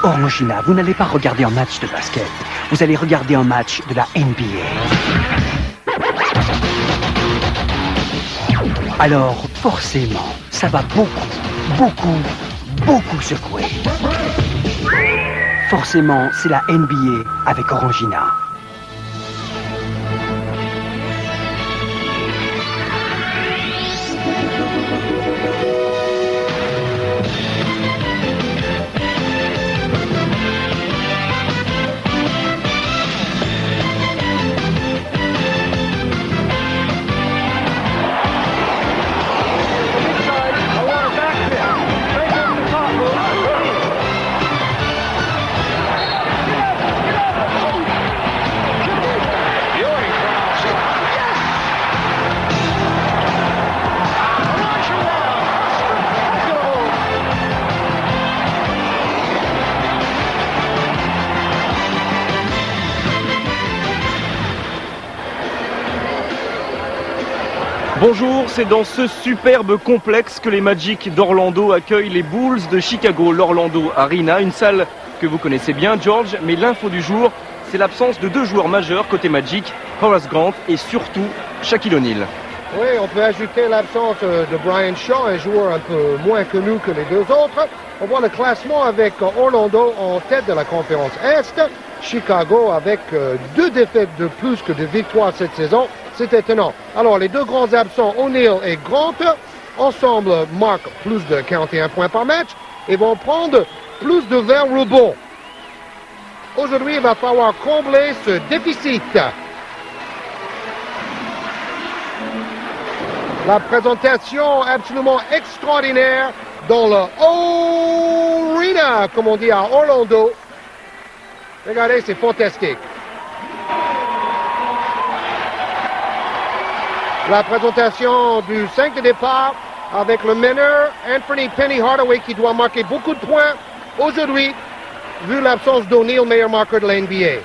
Orangina, vous n'allez pas regarder un match de basket. Vous allez regarder un match de la NBA. Alors, forcément, ça va beaucoup secouer. Forcément, c'est la NBA avec Orangina. Bonjour, c'est dans ce superbe complexe que les Magic d'Orlando accueillent les Bulls de Chicago, l'Orlando Arena, une salle que vous connaissez bien, George, mais l'info du jour, c'est l'absence de deux joueurs majeurs côté Magic, Horace Grant et surtout Shaquille O'Neal. Oui, on peut ajouter l'absence de Brian Shaw, un joueur un peu moins connu que les deux autres. On voit le classement avec Orlando en tête de la conférence Est, Chicago avec 2 défaites de plus que de victoires cette saison. C'est étonnant. Alors, les deux grands absents, O'Neal et Grant, ensemble marquent plus de 41 points par match et vont prendre plus de 20 rebonds. Aujourd'hui, il va falloir combler ce déficit. La présentation absolument extraordinaire dans le Arena, comme on dit à Orlando. Regardez, c'est fantastique. La présentation du 5 de départ avec le meneur Anthony Penny Hardaway qui doit marquer beaucoup de points aujourd'hui, vu l'absence d'O'Neal, meilleur marqueur de la NBA.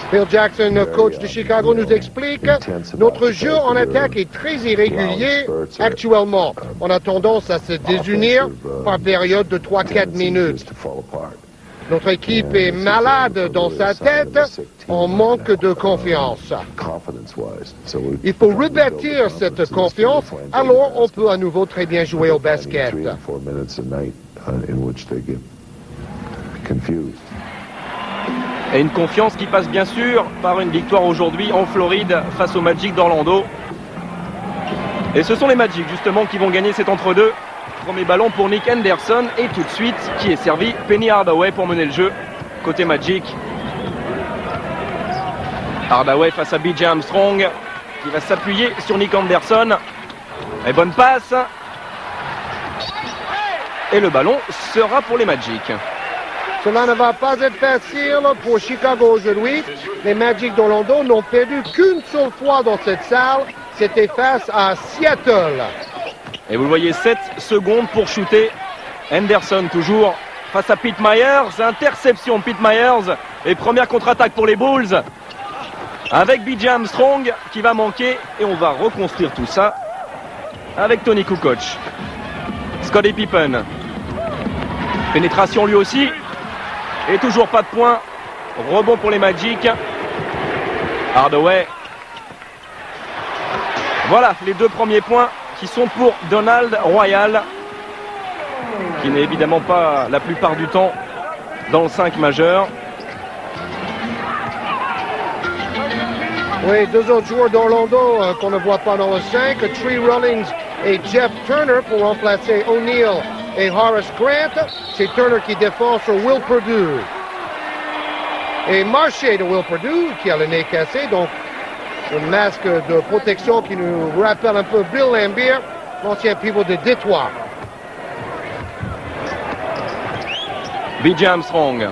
Phil Jackson, coach de Chicago, nous explique « Notre jeu en attaque est très irrégulier actuellement. On a tendance à se désunir par période de 3-4 minutes. Notre équipe est malade dans sa tête, on manque de confiance. Il faut rebâtir cette confiance, alors on peut à nouveau très bien jouer au basket. » Et une confiance qui passe bien sûr par une victoire aujourd'hui en Floride face aux Magic d'Orlando. Et ce sont les Magic justement qui vont gagner cet entre-deux. Premier ballon pour Nick Anderson et tout de suite qui est servi Penny Hardaway pour mener le jeu côté Magic. Hardaway face à B.J. Armstrong qui va s'appuyer sur Nick Anderson. Et bonne passe. Et le ballon sera pour les Magic. Cela ne va pas être facile pour Chicago aujourd'hui. Les Magic d'Orlando n'ont perdu qu'une seule fois dans cette salle. C'était face à Seattle. Et vous le voyez, 7 secondes pour shooter. Anderson toujours face à Pete Myers. Interception de Pete Myers. Et première contre-attaque pour les Bulls. Avec B.J. Armstrong qui va manquer. Et on va reconstruire tout ça avec Tony Kukoc. Scottie Pippen. Pénétration lui aussi. Et toujours pas de points. Rebond pour les Magic. Hardaway. Voilà les deux premiers points qui sont pour Donald Royal, qui n'est évidemment pas la plupart du temps dans le 5 majeur. Oui, deux autres joueurs d'Orlando qu'on ne voit pas dans le 5, Tree Rollins et Jeff Turner pour remplacer O'Neal et Horace Grant. C'est Turner qui défend sur Will Perdue. Et Marché de Will Perdue qui a le nez cassé, donc un masque de protection qui nous rappelle un peu Bill Laimbeer, l'ancien pivot de Détroit. B.J. Armstrong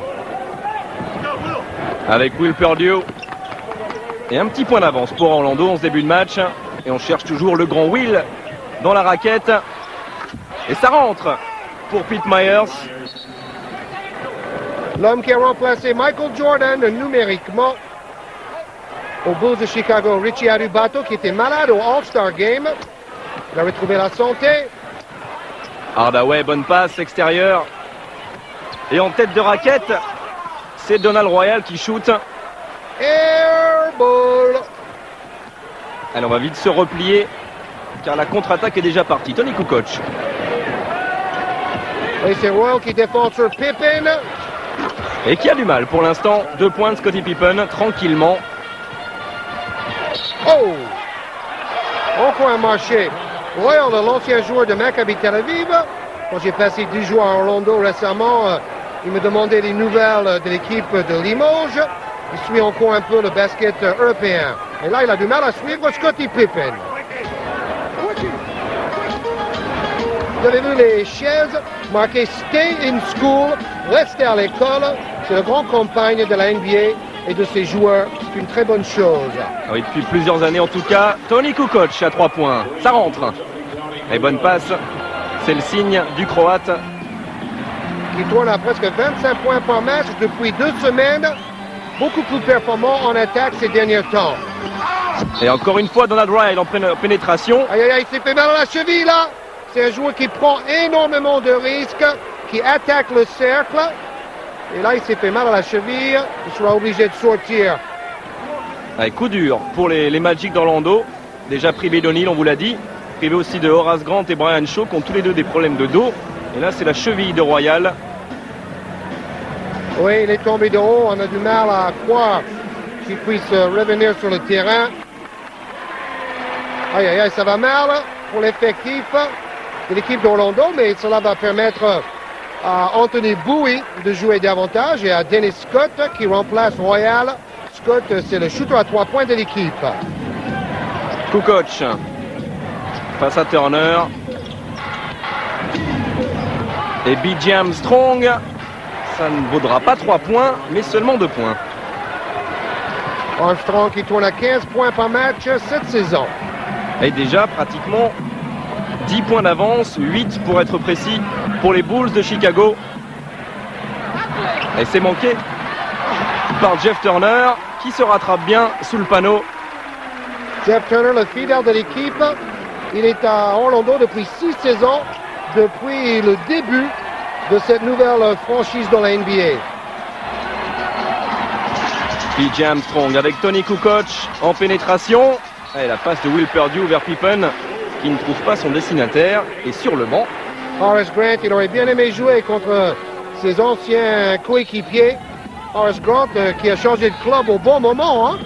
avec Will Perdue. Et un petit point d'avance pour Orlando en ce début de match. Et on cherche toujours le grand Will dans la raquette. Et ça rentre pour Pete Myers. L'homme qui a remplacé Michael Jordan numériquement aux Bulls de Chicago, Richie Adubato, qui était malade au All-Star Game. Il a retrouvé la santé. Hardaway, bonne passe, extérieur. Et en tête de raquette, c'est Donald Royal qui shoot. Air ball. Allez, on va vite se replier, car la contre-attaque est déjà partie. Tony Kukoc. Et c'est Royal qui défend sur Pippen. Et qui a du mal pour l'instant. 2 points de Scottie Pippen, tranquillement. Oh! Encore un marché. Royal, l'ancien joueur de Maccabi Tel Aviv. Quand j'ai passé 10 jours à Orlando récemment, il me demandait des nouvelles de l'équipe de Limoges. Il suit encore un peu le basket européen. Et là, il a du mal à suivre Scottie Pippen. Vous avez vu les chaises marquées Stay in School, restez à l'école. C'est la grande campagne de la NBA et de ses joueurs. C'est une très bonne chose. Oui, depuis plusieurs années en tout cas. Tony Kukoc à 3 points. Ça rentre. Et bonne passe. C'est le signe du Croate. Qui tourne à presque 25 points par match depuis 2 semaines. Beaucoup plus performant en attaque ces derniers temps. Et encore une fois, Donald Royal en pénétration. Aïe, aïe, aïe, il s'est fait mal à la cheville, là. C'est un joueur qui prend énormément de risques, qui attaque le cercle. Et là, il s'est fait mal à la cheville. Il sera obligé de sortir. Allez, coup dur pour les Magic d'Orlando. Déjà privé d'O'Neal, on vous l'a dit. Privé aussi de Horace Grant et Brian Shaw, qui ont tous les deux des problèmes de dos. Et là, c'est la cheville de Royal. Oui, il est tombé de haut. On a du mal à croire qu'il puisse revenir sur le terrain. Aïe, aïe, aïe, ça va mal pour l'effectif de l'équipe d'Orlando, mais cela va permettre à Anthony Bowie de jouer davantage et à Dennis Scott qui remplace Royal. Scott, c'est le shooter à 3 points de l'équipe. Kukoc face à Turner. Et B.J. Armstrong. Ça ne vaudra pas 3 points, mais seulement 2 points. Armstrong qui tourne à 15 points par match cette saison. Et déjà pratiquement 10 points d'avance, 8 pour être précis, pour les Bulls de Chicago. Et c'est manqué par Jeff Turner, qui se rattrape bien sous le panneau. Jeff Turner, le fidèle de l'équipe, il est à Orlando depuis 6 saisons, depuis le début de cette nouvelle franchise dans la NBA. B.J. Armstrong avec Tony Kukoc en pénétration. Et la passe de Will Perdue vers Pippen, qui ne trouve pas son destinataire, et sur le banc. Horace Grant, il aurait bien aimé jouer contre ses anciens coéquipiers. Horace Grant qui a changé de club au bon moment. Hein?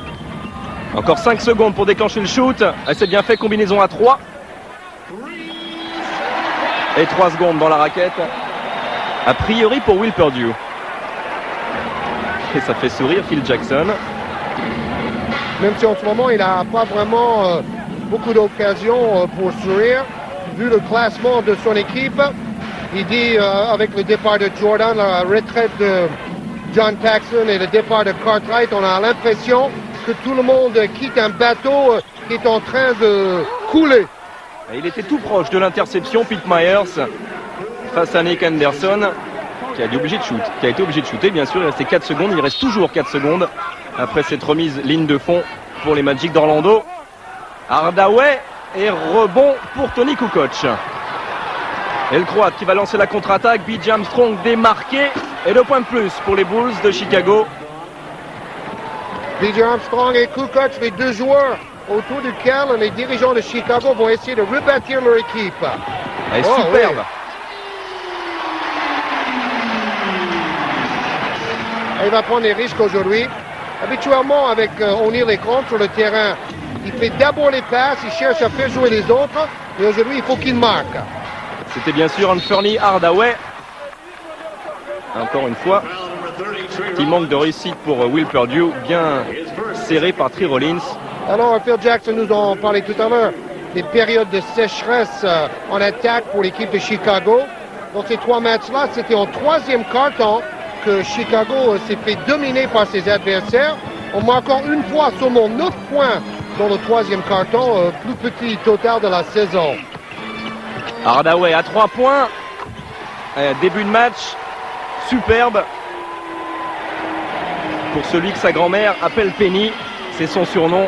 Encore 5 secondes pour déclencher le shoot. Et c'est bien fait, combinaison à 3. Et 3 secondes dans la raquette. A priori pour Will Perdue. Et ça fait sourire Phil Jackson. Même si en ce moment il n'a pas vraiment beaucoup d'occasions pour sourire. Vu le classement de son équipe, il dit avec le départ de Jordan, la retraite de John Paxson et le départ de Cartwright, on a l'impression que tout le monde quitte un bateau qui est en train de couler. Et il était tout proche de l'interception, Pete Myers, face à Nick Anderson, qui a été obligé de shooter, bien sûr. Il restait 4 secondes, il reste toujours 4 secondes après cette remise ligne de fond pour les Magic d'Orlando. Hardaway et rebond pour Tony Kukoc. Et le Croate qui va lancer la contre-attaque. B.J. Armstrong démarqué. Et 2 points de plus pour les Bulls de Chicago. B.J. Armstrong et Kukoc, les 2 joueurs autour duquel les dirigeants de Chicago vont essayer de rebâtir leur équipe. Et superbe. Oui. Il va prendre des risques aujourd'hui. Habituellement, avec O'Neal et Grant sur le terrain, il fait d'abord les passes, il cherche à faire jouer les autres. Et aujourd'hui, il faut qu'il marque. C'était bien sûr Anthony Hardaway. Encore une fois, petit manque de réussite pour Will Perdue, bien serré par Tree Rollins. Alors, Phil Jackson nous en parlait tout à l'heure, des périodes de sécheresse en attaque pour l'équipe de Chicago. Dans ces 3 matchs-là, c'était en 3e quart-temps que Chicago s'est fait dominer par ses adversaires. En marquant une fois seulement 9 points dans le 3e quart-temps, plus petit total de la saison. Hardaway à 3 points. Début de match superbe pour celui que sa grand-mère appelle Penny, c'est son surnom.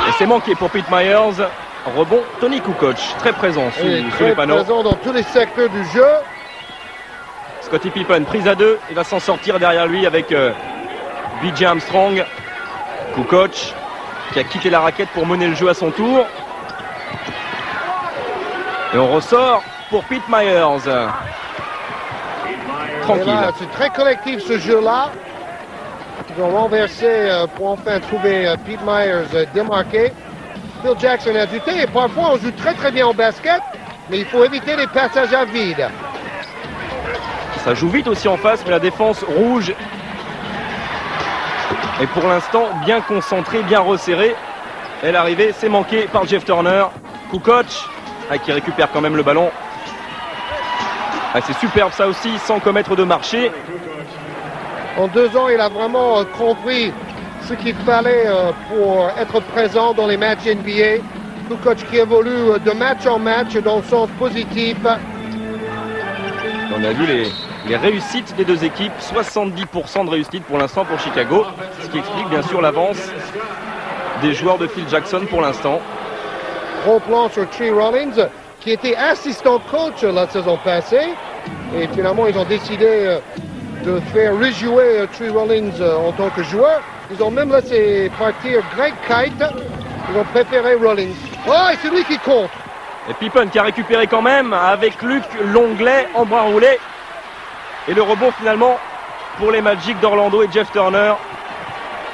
Et c'est manqué pour Pete Myers. rebond, Tony Kukoc, très présent sous les Très panneaux. présent dans tous les secteurs du jeu. Scottie Pippen, prise à 2, il va s'en sortir derrière lui avec B.J. Armstrong. Kukoc qui a quitté la raquette pour mener le jeu à son tour. Et on ressort pour Pete Myers. Tranquille. C'est très collectif ce jeu-là. Ils ont renversé pour enfin trouver Pete Myers démarqué. Phil Jackson a ajouté, et parfois on joue très très bien au basket, mais il faut éviter les passages à vide. Ça joue vite aussi en face, mais la défense rouge est pour l'instant bien concentrée, bien resserrée. Et l'arrivée, c'est manqué par Jeff Turner. Kukoc, qui récupère quand même le ballon. C'est superbe ça aussi, sans commettre de marché. En 2 ans, il a vraiment compris ce qu'il fallait pour être présent dans les matchs NBA. Kukoc qui évolue de match en match dans le sens positif. On a vu les réussites des deux équipes, 70% de réussite pour l'instant pour Chicago, ce qui explique bien sûr l'avance des joueurs de Phil Jackson pour l'instant. Gros plan sur Tree Rollins, qui était assistant coach la saison passée. Et finalement, ils ont décidé de faire rejouer Tree Rollins en tant que joueur. Ils ont même laissé partir Greg Kite. Ils ont préféré Rollins. Oh, et c'est lui qui compte. Et Pippen qui a récupéré quand même avec Luc Longley en bras roulé. Et le rebond finalement pour les Magic d'Orlando et Jeff Turner.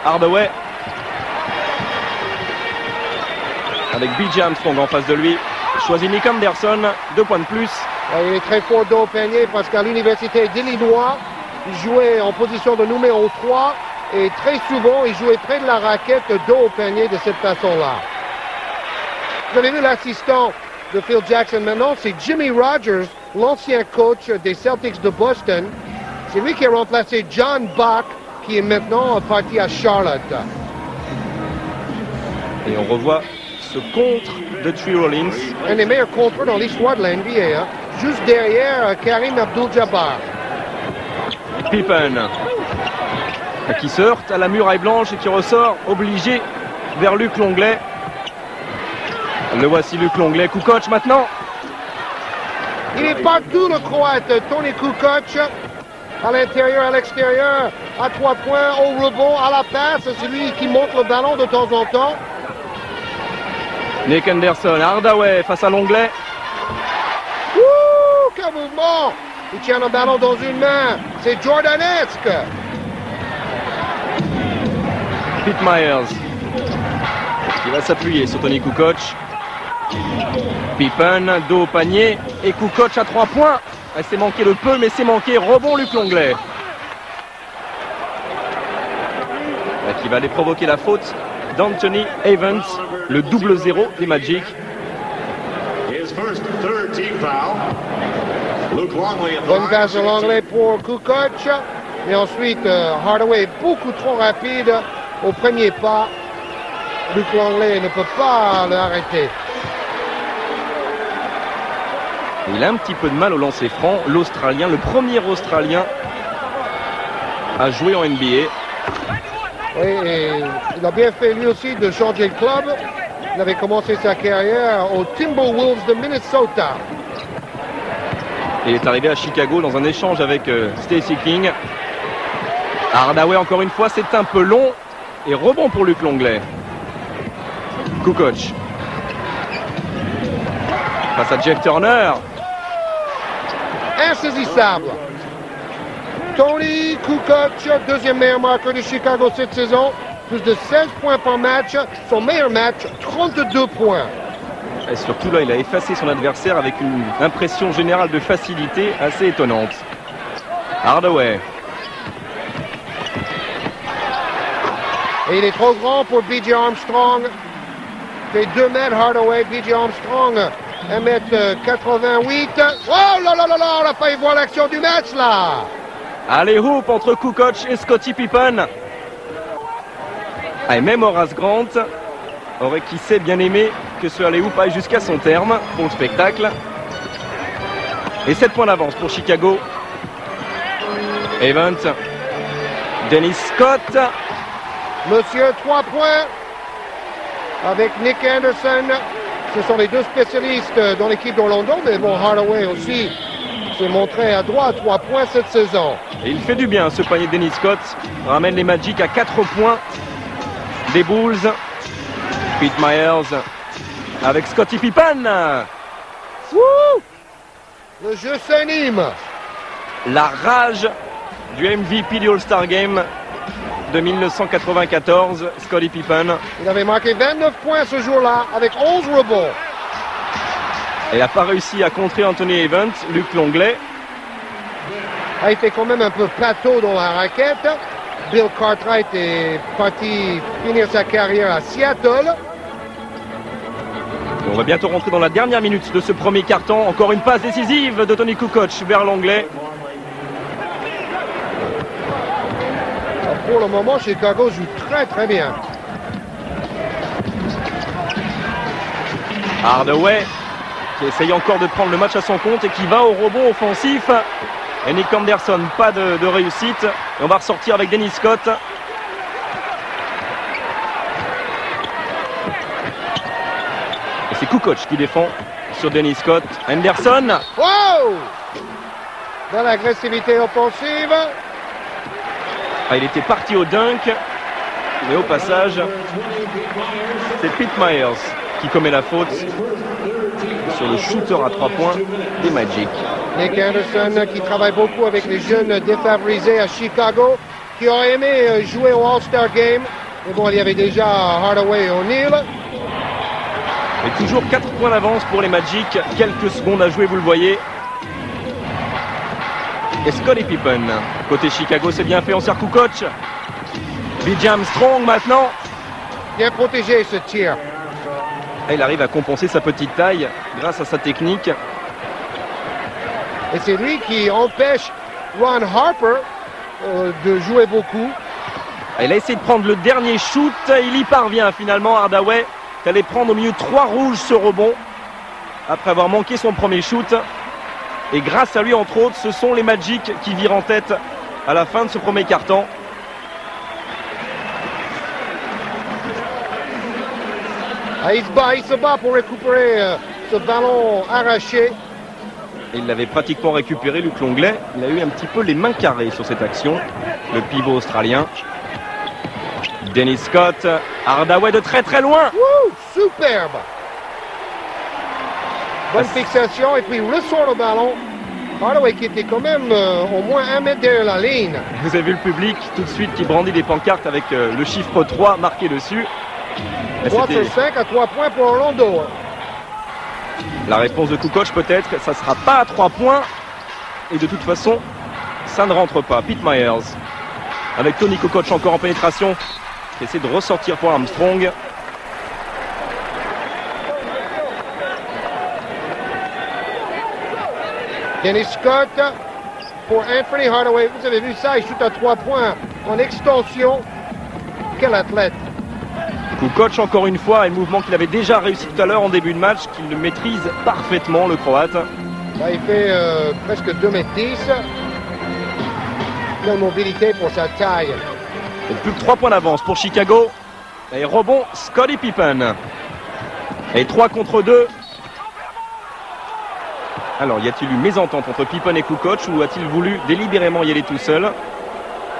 Hardaway avec B.J. Armstrong en face de lui. Choisit Nick Anderson, 2 points de plus. Il est très fort dos au panier parce qu'à l'université d'Illinois, il jouait en position de numéro 3 et très souvent il jouait près de la raquette dos au panier de cette façon-là. Vous avez vu l'assistant de Phil Jackson maintenant, c'est Jimmy Rogers, l'ancien coach des Celtics de Boston. C'est lui qui a remplacé John Bach, qui est maintenant parti à Charlotte. Et on revoit ce contre de Tree Rollins. Un des meilleurs contreurs dans l'histoire de la NBA, hein. Juste derrière Karim Abdul-Jabbar. Pippen qui se heurte à la muraille blanche et qui ressort obligé vers Luc Longley. Le voici Luc Longley, Kukoc maintenant. Il est partout le Croate, Tony Kukoc. À l'intérieur, à l'extérieur, à 3 points, au rebond, à la passe. C'est lui qui monte le ballon de temps en temps. Nick Anderson, Hardaway face à Longley. Ouh, quel mouvement! Il tient le ballon dans une main. C'est jordanesque. Pete Myers qui va s'appuyer sur Tony Kukoc. Pippen, dos au panier. Et Kukoc à 3 points. C'est manqué de peu, mais c'est manqué. Rebond Luc Longley. Qui va aller provoquer la faute d'Anthony Evans, le double 0 des Magic. Bonne passe de Longley pour Kukoc. Et ensuite, Hardaway est beaucoup trop rapide au premier pas. Luc Longley ne peut pas l'arrêter. Il a un petit peu de mal au lancer franc. L'Australien, le premier Australien à jouer en NBA. Oui, et il a bien fait lui aussi de changer de club. Il avait commencé sa carrière aux Timberwolves de Minnesota. Et il est arrivé à Chicago dans un échange avec Stacey King. Hardaway encore une fois, c'est un peu long. Et rebond pour Luc Longley. Kukoc. Face à Jeff Turner. Insaisissable. Tony Kukoc, deuxième meilleur marqueur de Chicago cette saison. Plus de 16 points par match. Son meilleur match, 32 points. Et surtout là, il a effacé son adversaire avec une impression générale de facilité assez étonnante. Hardaway. Et il est trop grand pour B.J. Armstrong. Il fait 2 mètres Hardaway. B.J. Armstrong, 1m88. Oh là là là là, on a failli voir l'action du match là. Allez, hoop entre Kukoc et Scottie Pippen. Et même Horace Grant aurait, qui sait, bien aimé que ce alley-hoop aille jusqu'à son terme pour le spectacle. Et 7 points d'avance pour Chicago. Evans. Dennis Scott. Monsieur, 3 points avec Nick Anderson. Ce sont les deux spécialistes dans l'équipe d'Orlando, mais bon, Hardaway aussi s'est montré à droit à 3 points cette saison. Et il fait du bien, ce panier de Dennis Scott. Ramène les Magic à 4 points des Bulls. Pete Myers avec Scottie Pippen. Wouh! Le jeu s'anime. La rage du MVP du All-Star Game de 1994, Scottie Pippen. Il avait marqué 29 points ce jour-là avec 11 rebonds. Il n'a pas réussi à contrer Anthony Evans, Luc Longley. A été quand même un peu plateau dans la raquette. Bill Cartwright est parti finir sa carrière à Seattle. On va bientôt rentrer dans la dernière minute de ce premier quart-temps. Encore une passe décisive de Tony Kukoc vers Longley. Pour le moment, Chicago joue très très bien. Hardaway qui essaye encore de prendre le match à son compte et qui va au rebond offensif. Et Nick Anderson, pas de réussite. Et on va ressortir avec Dennis Scott. Et c'est Kukoc qui défend sur Dennis Scott. Anderson. Wow! Dans l'agressivité offensive. Ah, il était parti au dunk. Mais au passage, c'est Pete Myers qui commet la faute sur le shooter à 3 points des Magic. Nick Anderson qui travaille beaucoup avec les jeunes défavorisés à Chicago, qui aurait aimé jouer au All-Star Game. Mais bon, il y avait déjà Hardaway et O'Neal. Et toujours 4 points d'avance pour les Magic. Quelques secondes à jouer, vous le voyez. Et Scottie Pippen. Côté Chicago, c'est bien fait, on sert Kukoc. B.J. Armstrong maintenant. Bien protégé ce tir. Et il arrive à compenser sa petite taille grâce à sa technique. Et c'est lui qui empêche Ron Harper de jouer beaucoup. Il a essayé de prendre le dernier shoot. Il y parvient finalement. Hardaway est allé prendre au milieu 3 rouges ce rebond après avoir manqué son premier shoot. Et grâce à lui, entre autres, ce sont les Magic qui virent en tête à la fin de ce premier quart-temps. Il se bat pour récupérer ce ballon arraché. Il l'avait pratiquement récupéré, Luc Longley. Il a eu un petit peu les mains carrées sur cette action, le pivot australien. Dennis Scott, Hardaway de très très loin. Wouh, superbe. Bonne fixation et puis ressort le ballon. Hardaway qui était quand même au moins 1 mètre derrière la ligne. Vous avez vu le public tout de suite qui brandit des pancartes avec le chiffre 3 marqué dessus. 3 sur 5 à 3 points pour Orlando. La réponse de Kukoc peut-être, ça ne sera pas à 3 points. Et de toute façon, ça ne rentre pas. Pete Myers, avec Tony Kukoc encore en pénétration, qui essaie de ressortir pour Armstrong. Dennis Scott pour Anthony Hardaway. Vous avez vu ça, il shoot à 3 points en extension. Quel athlète. Kukoc encore une fois, un mouvement qu'il avait déjà réussi tout à l'heure en début de match, qu'il le maîtrise parfaitement, le Croate. Là, il fait presque 2,10 m. Quelle mobilité pour sa taille. Et plus que 3 points d'avance pour Chicago. Et rebond Scottie Pippen. Et 3 contre 2. Alors, y a-t-il eu mésentente entre Pippen et Kukoc ou a-t-il voulu délibérément y aller tout seul?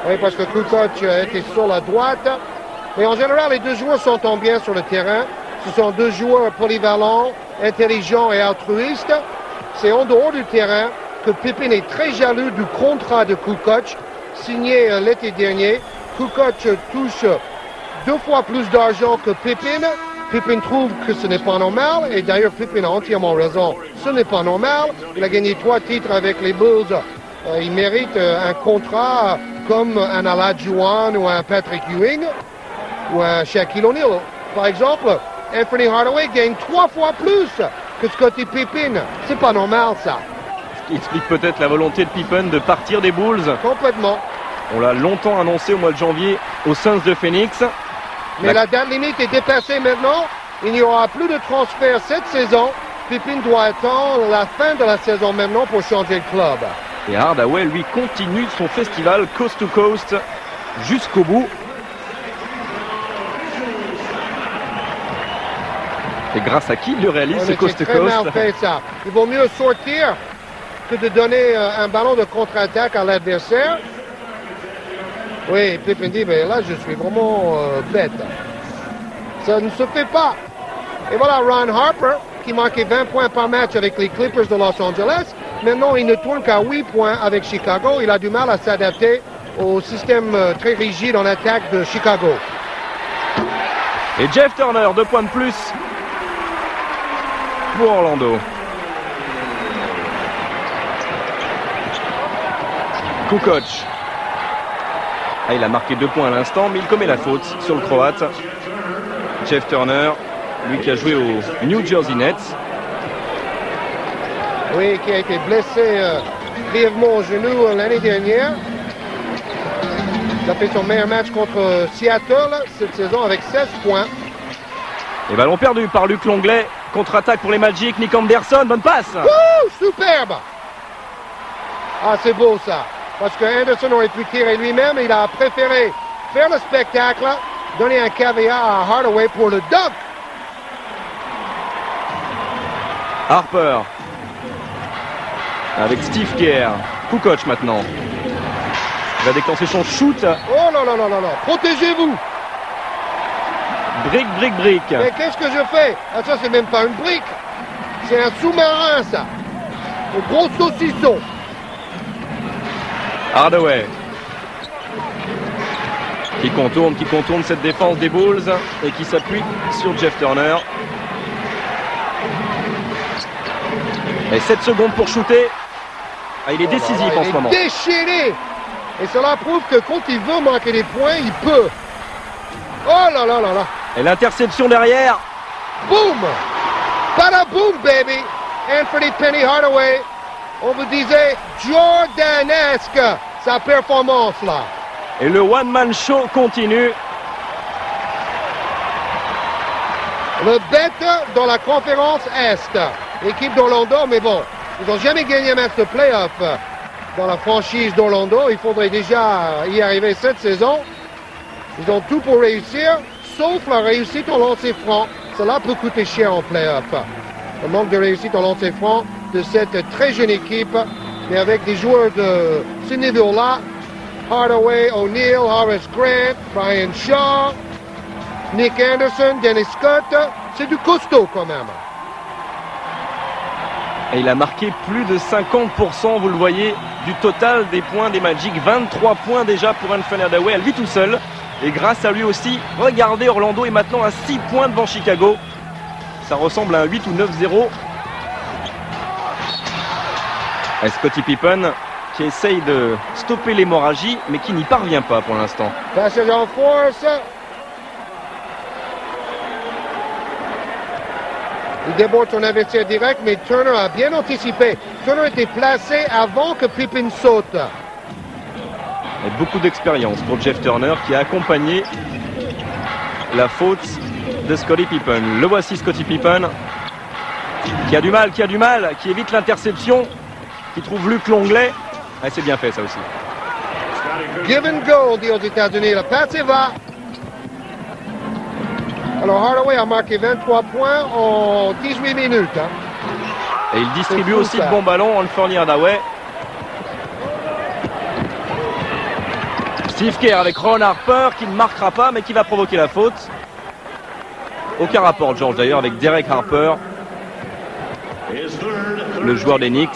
Oui, parce que Kukoc était sur la droite. Mais en général, les deux joueurs s'entendent bien sur le terrain. Ce sont deux joueurs polyvalents, intelligents et altruistes. C'est en dehors du terrain que Pippen est très jaloux du contrat de Kukoc, signé l'été dernier. Kukoc touche 2 fois plus d'argent que Pippen. Pippen trouve que ce n'est pas normal, et d'ailleurs Pippen a entièrement raison. Ce n'est pas normal. Il a gagné 3 titres avec les Bulls. Il mérite un contrat comme un Olajuwon ou un Patrick Ewing ou un Shaquille O'Neal. Par exemple, Anthony Hardaway gagne 3 fois plus que Scottie Pippen. C'est pas normal, ça. Ce qui explique peut-être la volonté de Pippen de partir des Bulls. Complètement. On l'a longtemps annoncé au mois de janvier aux Suns de Phoenix. Mais la date limite est dépassée maintenant. Il n'y aura plus de transfert cette saison. Pippen doit attendre la fin de la saison maintenant pour changer de club. Et Hardaway, lui, continue son festival Coast to Coast jusqu'au bout. Et grâce à qui il le réalise, ce C'est coast-to-coast? très mal fait, ça. Il vaut mieux sortir que de donner un ballon de contre-attaque à l'adversaire. Oui, Pippen dit, mais là, je suis vraiment bête. Ça ne se fait pas. Et voilà Ron Harper, qui marquait 20 points par match avec les Clippers de Los Angeles. Maintenant, il ne tourne qu'à 8 points avec Chicago. Il a du mal à s'adapter au système très rigide en attaque de Chicago. Et Jeff Turner, 2 points de plus pour Orlando. Kukoc. Ah, il a marqué 2 points à l'instant, mais il commet la faute sur le Croate. Jeff Turner, lui qui a joué au New Jersey Nets. Oui, qui a été blessé grièvement au genou l'année dernière. Il a fait son meilleur match contre Seattle cette saison avec 16 points. Et ballon perdu par Luc Longley. Contre-attaque pour les Magic. Nick Anderson, bonne passe. Wouh, superbe! Ah, c'est beau ça. Parce que Anderson aurait pu tirer lui-même. Il a préféré faire le spectacle, donner un caviar à Hardaway pour le dunk. Harper. Avec Steve Kerr. Kukoc maintenant. Il va déclencher son shoot. Oh là là là là là. Protégez-vous. Brique, brique, brique. Mais qu'est-ce que je fais? Ah, ça, c'est même pas une brique. C'est un sous-marin, ça. Un gros saucisson. Hardaway. Qui contourne cette défense des Bulls et qui s'appuie sur Jeff Turner. Et 7 secondes pour shooter. Ah, il est décisif en ce moment. Il est déchaîné. Et cela prouve que quand il veut marquer des points, il peut. Oh là là là là. Et l'interception derrière. Boum! Bada-boom, baby! Anthony Penny Hardaway, on vous disait jordanesque, sa performance là. Et le one-man show continue. Le bête dans la conférence Est. L'équipe d'Orlando, mais bon, ils n'ont jamais gagné un match de play-off dans la franchise d'Orlando. Il faudrait déjà y arriver cette saison. Ils ont tout pour réussir, sauf la réussite au lancer franc. Cela peut coûter cher en play-off. Le manque de réussite au lancer franc de cette très jeune équipe, mais avec des joueurs de ce niveau-là, Hardaway, O'Neal, Horace Grant, Brian Shaw, Nick Anderson, Dennis Scott, c'est du costaud quand même. Et il a marqué plus de 50%, vous le voyez, du total des points des Magic. 23 points déjà pour Anthony Hardaway, à lui tout seul. Et grâce à lui aussi, regardez, Orlando est maintenant à 6 points devant Chicago. Ça ressemble à un 8 ou 9-0. Et Scottie Pippen qui essaye de stopper l'hémorragie, mais qui n'y parvient pas pour l'instant. Passage en force. Il déborde son adversaire direct, mais Turner a bien anticipé. Turner était placé avant que Pippen saute. Et beaucoup d'expérience pour Jeff Turner qui a accompagné la faute de Scottie Pippen. Le voici, Scottie Pippen, qui a du mal, qui évite l'interception, qui trouve Luc Longley. Ah, c'est bien fait ça aussi. Give and go, on dit aux États-Unis. La passe va. Alors Hardaway a marqué 23 points en 18 minutes. Hein. Et il distribue fou, aussi ça. de bons ballons, Anthony Hardaway. Steve Kerr avec Ron Harper qui ne marquera pas mais qui va provoquer la faute. Aucun rapport, George, d'ailleurs, avec Derek Harper, le joueur des Knicks.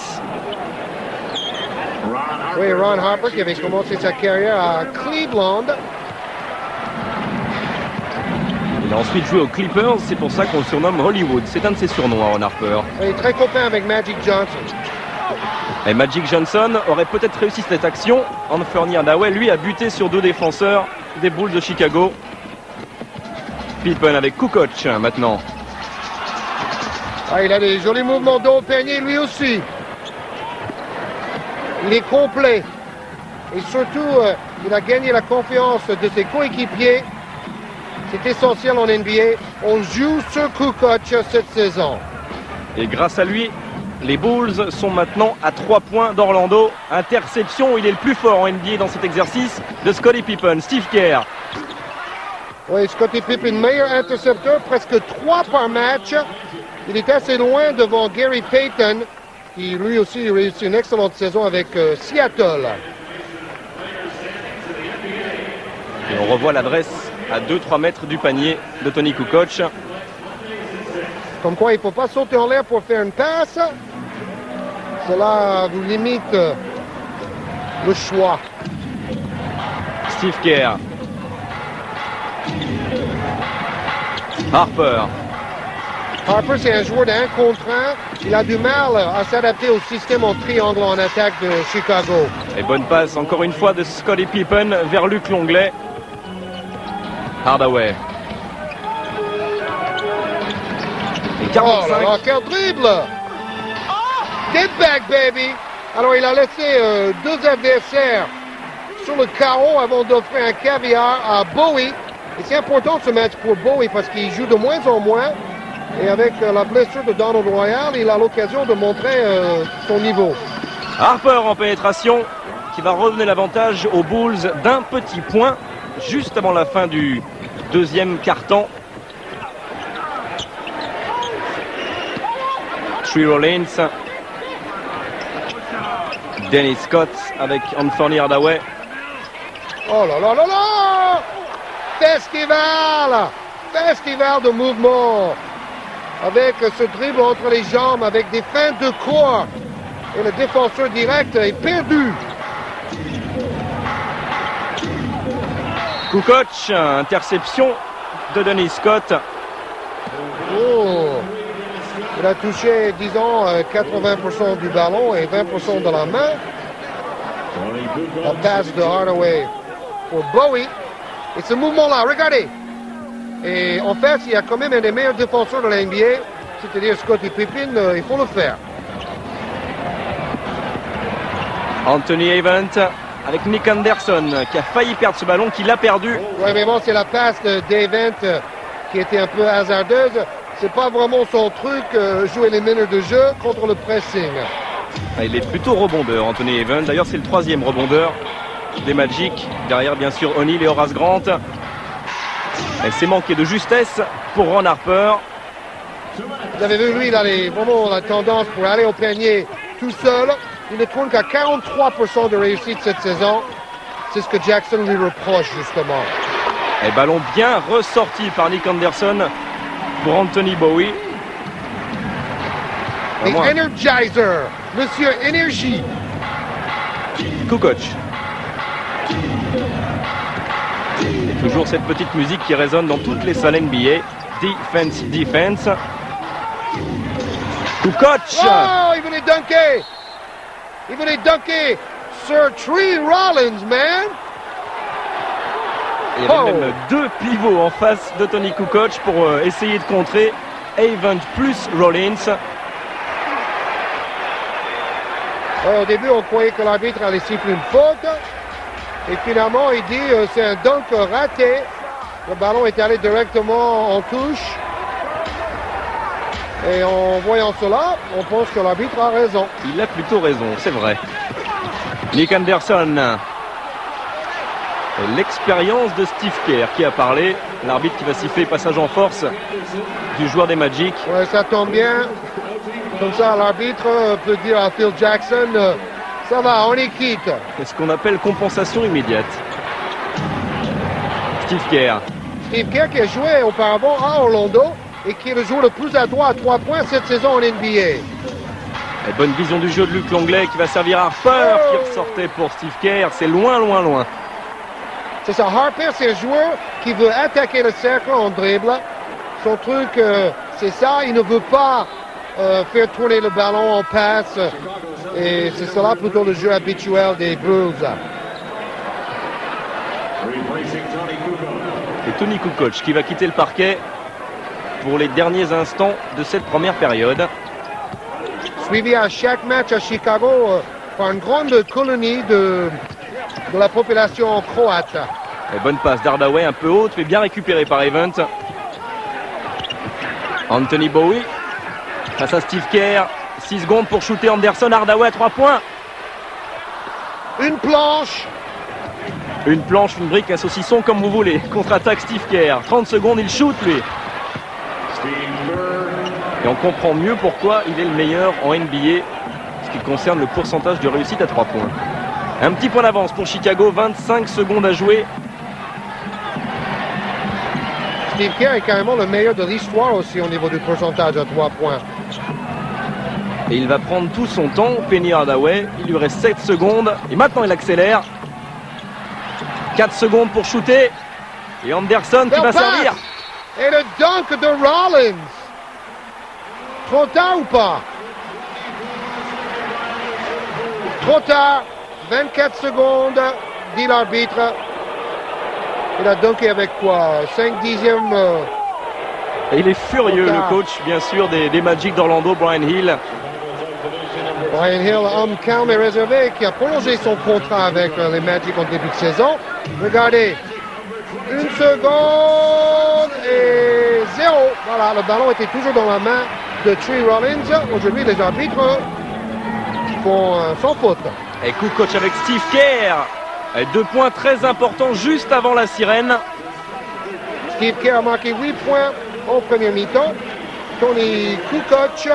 Oui, Ron Harper qui avait commencé sa carrière à Cleveland. Il a ensuite joué aux Clippers, c'est pour ça qu'on le surnomme Hollywood. C'est un de ses surnoms, Ron Harper. Il est très copain avec Magic Johnson. Et Magic Johnson aurait peut-être réussi cette action. Anthony Hardaway, lui, a buté sur 2 défenseurs des Bulls de Chicago. Pippen avec Kukoc maintenant. Ah, il a des jolis mouvements d'eau peignés lui aussi. Il est complet. Et surtout, il a gagné la confiance de ses coéquipiers. C'est essentiel en NBA. On joue sur Kukoc cette saison. Et grâce à lui, les Bulls sont maintenant à 3 points d'Orlando. Interception, il est le plus fort en NBA dans cet exercice de Scottie Pippen. Steve Kerr. Oui, Scottie Pippen, meilleur intercepteur, presque 3 par match. Il est assez loin devant Gary Payton, qui lui aussi réussit une excellente saison avec Seattle. Et on revoit l'adresse à 2-3 mètres du panier de Tony Kukoc. Comme quoi, il ne faut pas sauter en l'air pour faire une passe. Cela vous limite le choix. Steve Kerr. Harper. Harper, c'est un joueur d'1 contre 1. Il a du mal à s'adapter au système en triangle en attaque de Chicago. Et bonne passe encore une fois de Scottie Pippen vers Luc Longley. Hardaway. Et Oh 45. là là, quel dribble! Get back, baby! Alors, il a laissé 2 adversaires sur le carreau avant d'offrir un caviar à Bowie. Et c'est important ce match pour Bowie parce qu'il joue de moins en moins. Et avec la blessure de Donald Royal, il a l'occasion de montrer son niveau. Harper en pénétration qui va revenir l'avantage aux Bulls d'un petit point juste avant la fin du deuxième quart-temps. Tree Rollins. Dennis Scott avec Anthony Hardaway. Oh là là là là! Festival! Festival de mouvement! Avec ce dribble entre les jambes, avec des feintes de corps. Et le défenseur direct est perdu. Kukoc, interception de Dennis Scott. Oh! Il a touché, disons, 80% du ballon et 20% de la main. La passe de Hardaway pour Bowie. Et ce mouvement-là, regardez! Et en fait, il y a quand même un des meilleurs défenseurs de la NBA, c'est-à-dire Scottie Pippen, il faut le faire. Anthony Avent avec Nick Anderson qui a failli perdre ce ballon, qui l'a perdu. Oui, mais bon, c'est la passe d'Avent qui était un peu hasardeuse. C'est pas vraiment son truc, jouer les minutes de jeu contre le pressing. Il est plutôt rebondeur, Anthony Avent. D'ailleurs, c'est le 3e rebondeur des Magic. Derrière, bien sûr, O'Neal et Horace Grant. Et c'est manqué de justesse pour Ron Harper. Vous avez vu, lui, il a vraiment la tendance pour aller au panier tout seul. Il ne tourne qu'à 43% de réussite cette saison. C'est ce que Jackson lui reproche, justement. Et ballon bien ressorti par Nick Anderson pour Anthony Bowie. The Energizer, Monsieur Énergie. Kukoc. Et toujours cette petite musique qui résonne dans toutes les salles NBA. Defense, defense. Kukoc. Oh, il venait dunker. Il venait dunker Sir Tree Rollins, man. Il y avait même 2 pivots en face de Tony Kukoc pour essayer de contrer Avent plus Rollins. Au début, on croyait que l'arbitre allait siffler une faute. Et finalement, il dit c'est un dunk raté. Le ballon est allé directement en touche. Et en voyant cela, on pense que l'arbitre a raison. Il a plutôt raison, c'est vrai. Nick Anderson. L'expérience de Steve Kerr qui a parlé. L'arbitre qui va siffler passage en force du joueur des Magic. Ouais, ça tombe bien. Comme ça, l'arbitre peut dire à Phil Jackson, ça va, on est quitte. C'est ce qu'on appelle compensation immédiate. Steve Kerr. Steve Kerr qui a joué auparavant à Orlando et qui est le joueur le plus adroit à 3 points cette saison en NBA. Et bonne vision du jeu de Luc Longley qui va servir à Harper qui ressortait pour Steve Kerr. C'est loin, loin, loin. C'est ça, Harper, c'est un joueur qui veut attaquer le cercle en dribble. Son truc, c'est ça, il ne veut pas faire tourner le ballon en passe. Et c'est cela plutôt le jeu habituel des Bulls. Et Tony Kukoc qui va quitter le parquet pour les derniers instants de cette première période. Suivi à chaque match à Chicago par une grande colonie de la population croate. Et bonne passe d'Hardaway un peu haute mais bien récupérée par Avent. Anthony Bowie face à Steve Kerr. 6 secondes pour shooter Anderson. Hardaway à 3 points. Une planche. Une planche, une brique, un saucisson, comme vous voulez. Contre-attaque Steve Kerr. 30 secondes, il shoot, lui. Et on comprend mieux pourquoi il est le meilleur en NBA, ce qui concerne le pourcentage de réussite à 3 points. Un petit point d'avance pour Chicago, 25 secondes à jouer. Steve Kerr est carrément le meilleur de l'histoire aussi au niveau du pourcentage à 3 points. Et il va prendre tout son temps, Penny Hardaway. Il lui reste 7 secondes. Et maintenant, il accélère. 4 secondes pour shooter. Et Anderson qui va servir. Et le dunk de Rollins. Trop tard ou pas? Trop tard. 24 secondes, dit l'arbitre. Il a dunké avec quoi? 5 dixièmes. Et il est furieux, le coach, bien sûr, des Magic d'Orlando, Brian Hill. Brian Hill, homme calme et réservé, qui a prolongé son contrat avec les Magic en début de saison. Regardez, 1 seconde et 0. Voilà, le ballon était toujours dans la main de Tree Rollins. Aujourd'hui, les arbitres font sans faute. Et coup de coach avec Steve Kerr. 2 points très importants juste avant la sirène. Steve Kerr a marqué 8 points au premier mi-temps. Tony Kukoc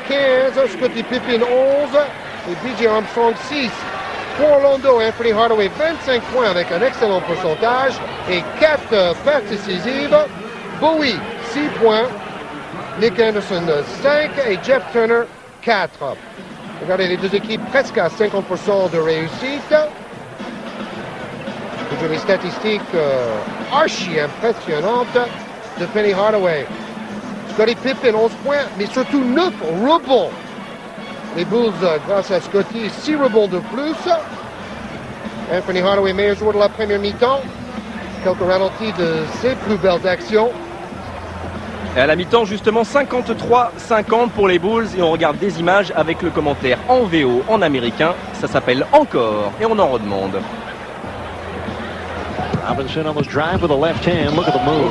15, Scottie Pippen 11 et B.J. Armstrong 6. Pour Orlando, Anthony Hardaway 25 points avec un excellent pourcentage et 4 passes décisives. Bowie 6 points, Nick Anderson 5 et Jeff Turner 4. Regardez les deux équipes presque à 50% de réussite. Toujours les statistiques archi impressionnantes de Penny Hardaway. Scottie Pippen 11 points, mais surtout 9 rebonds. Les Bulls, grâce à Scottie, 6 rebonds de plus. Anthony Hardaway, meilleur joueur de la première mi-temps. Quelques ralentis de ses plus belles actions. Et à la mi-temps, justement, 53-50 pour les Bulls. Et on regarde des images avec le commentaire en VO, en américain. Ça s'appelle Encore. Et on en redemande. Robinson on the drive with a left hand. Look at the move.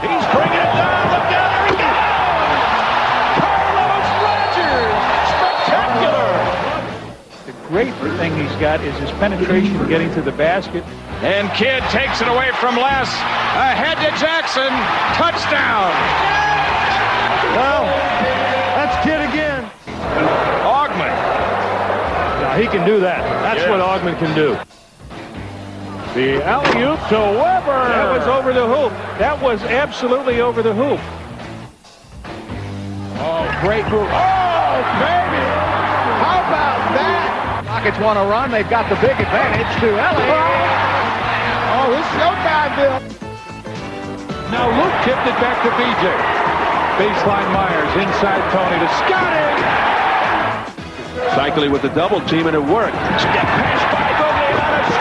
He's bringing it down. Look out, there he goes! Carlos Rogers! Spectacular! The great thing he's got is his penetration getting to the basket. And Kidd takes it away from Les. Ahead to Jackson. Touchdown! Well, that's Kidd again. Augman. Now he can do that. That's what Augman can do. The alley-oop to Weber. That was over the hoop. That was absolutely over the hoop. Oh, great move. Oh, baby! How about that? Rockets want to run. They've got the big advantage to Elliott. Oh, it's showtime, Bill. Now Luke tipped it back to BJ. Baseline Myers inside Tony to Scotty. Cycling with the double team, and it worked. Step pass by Gogliano.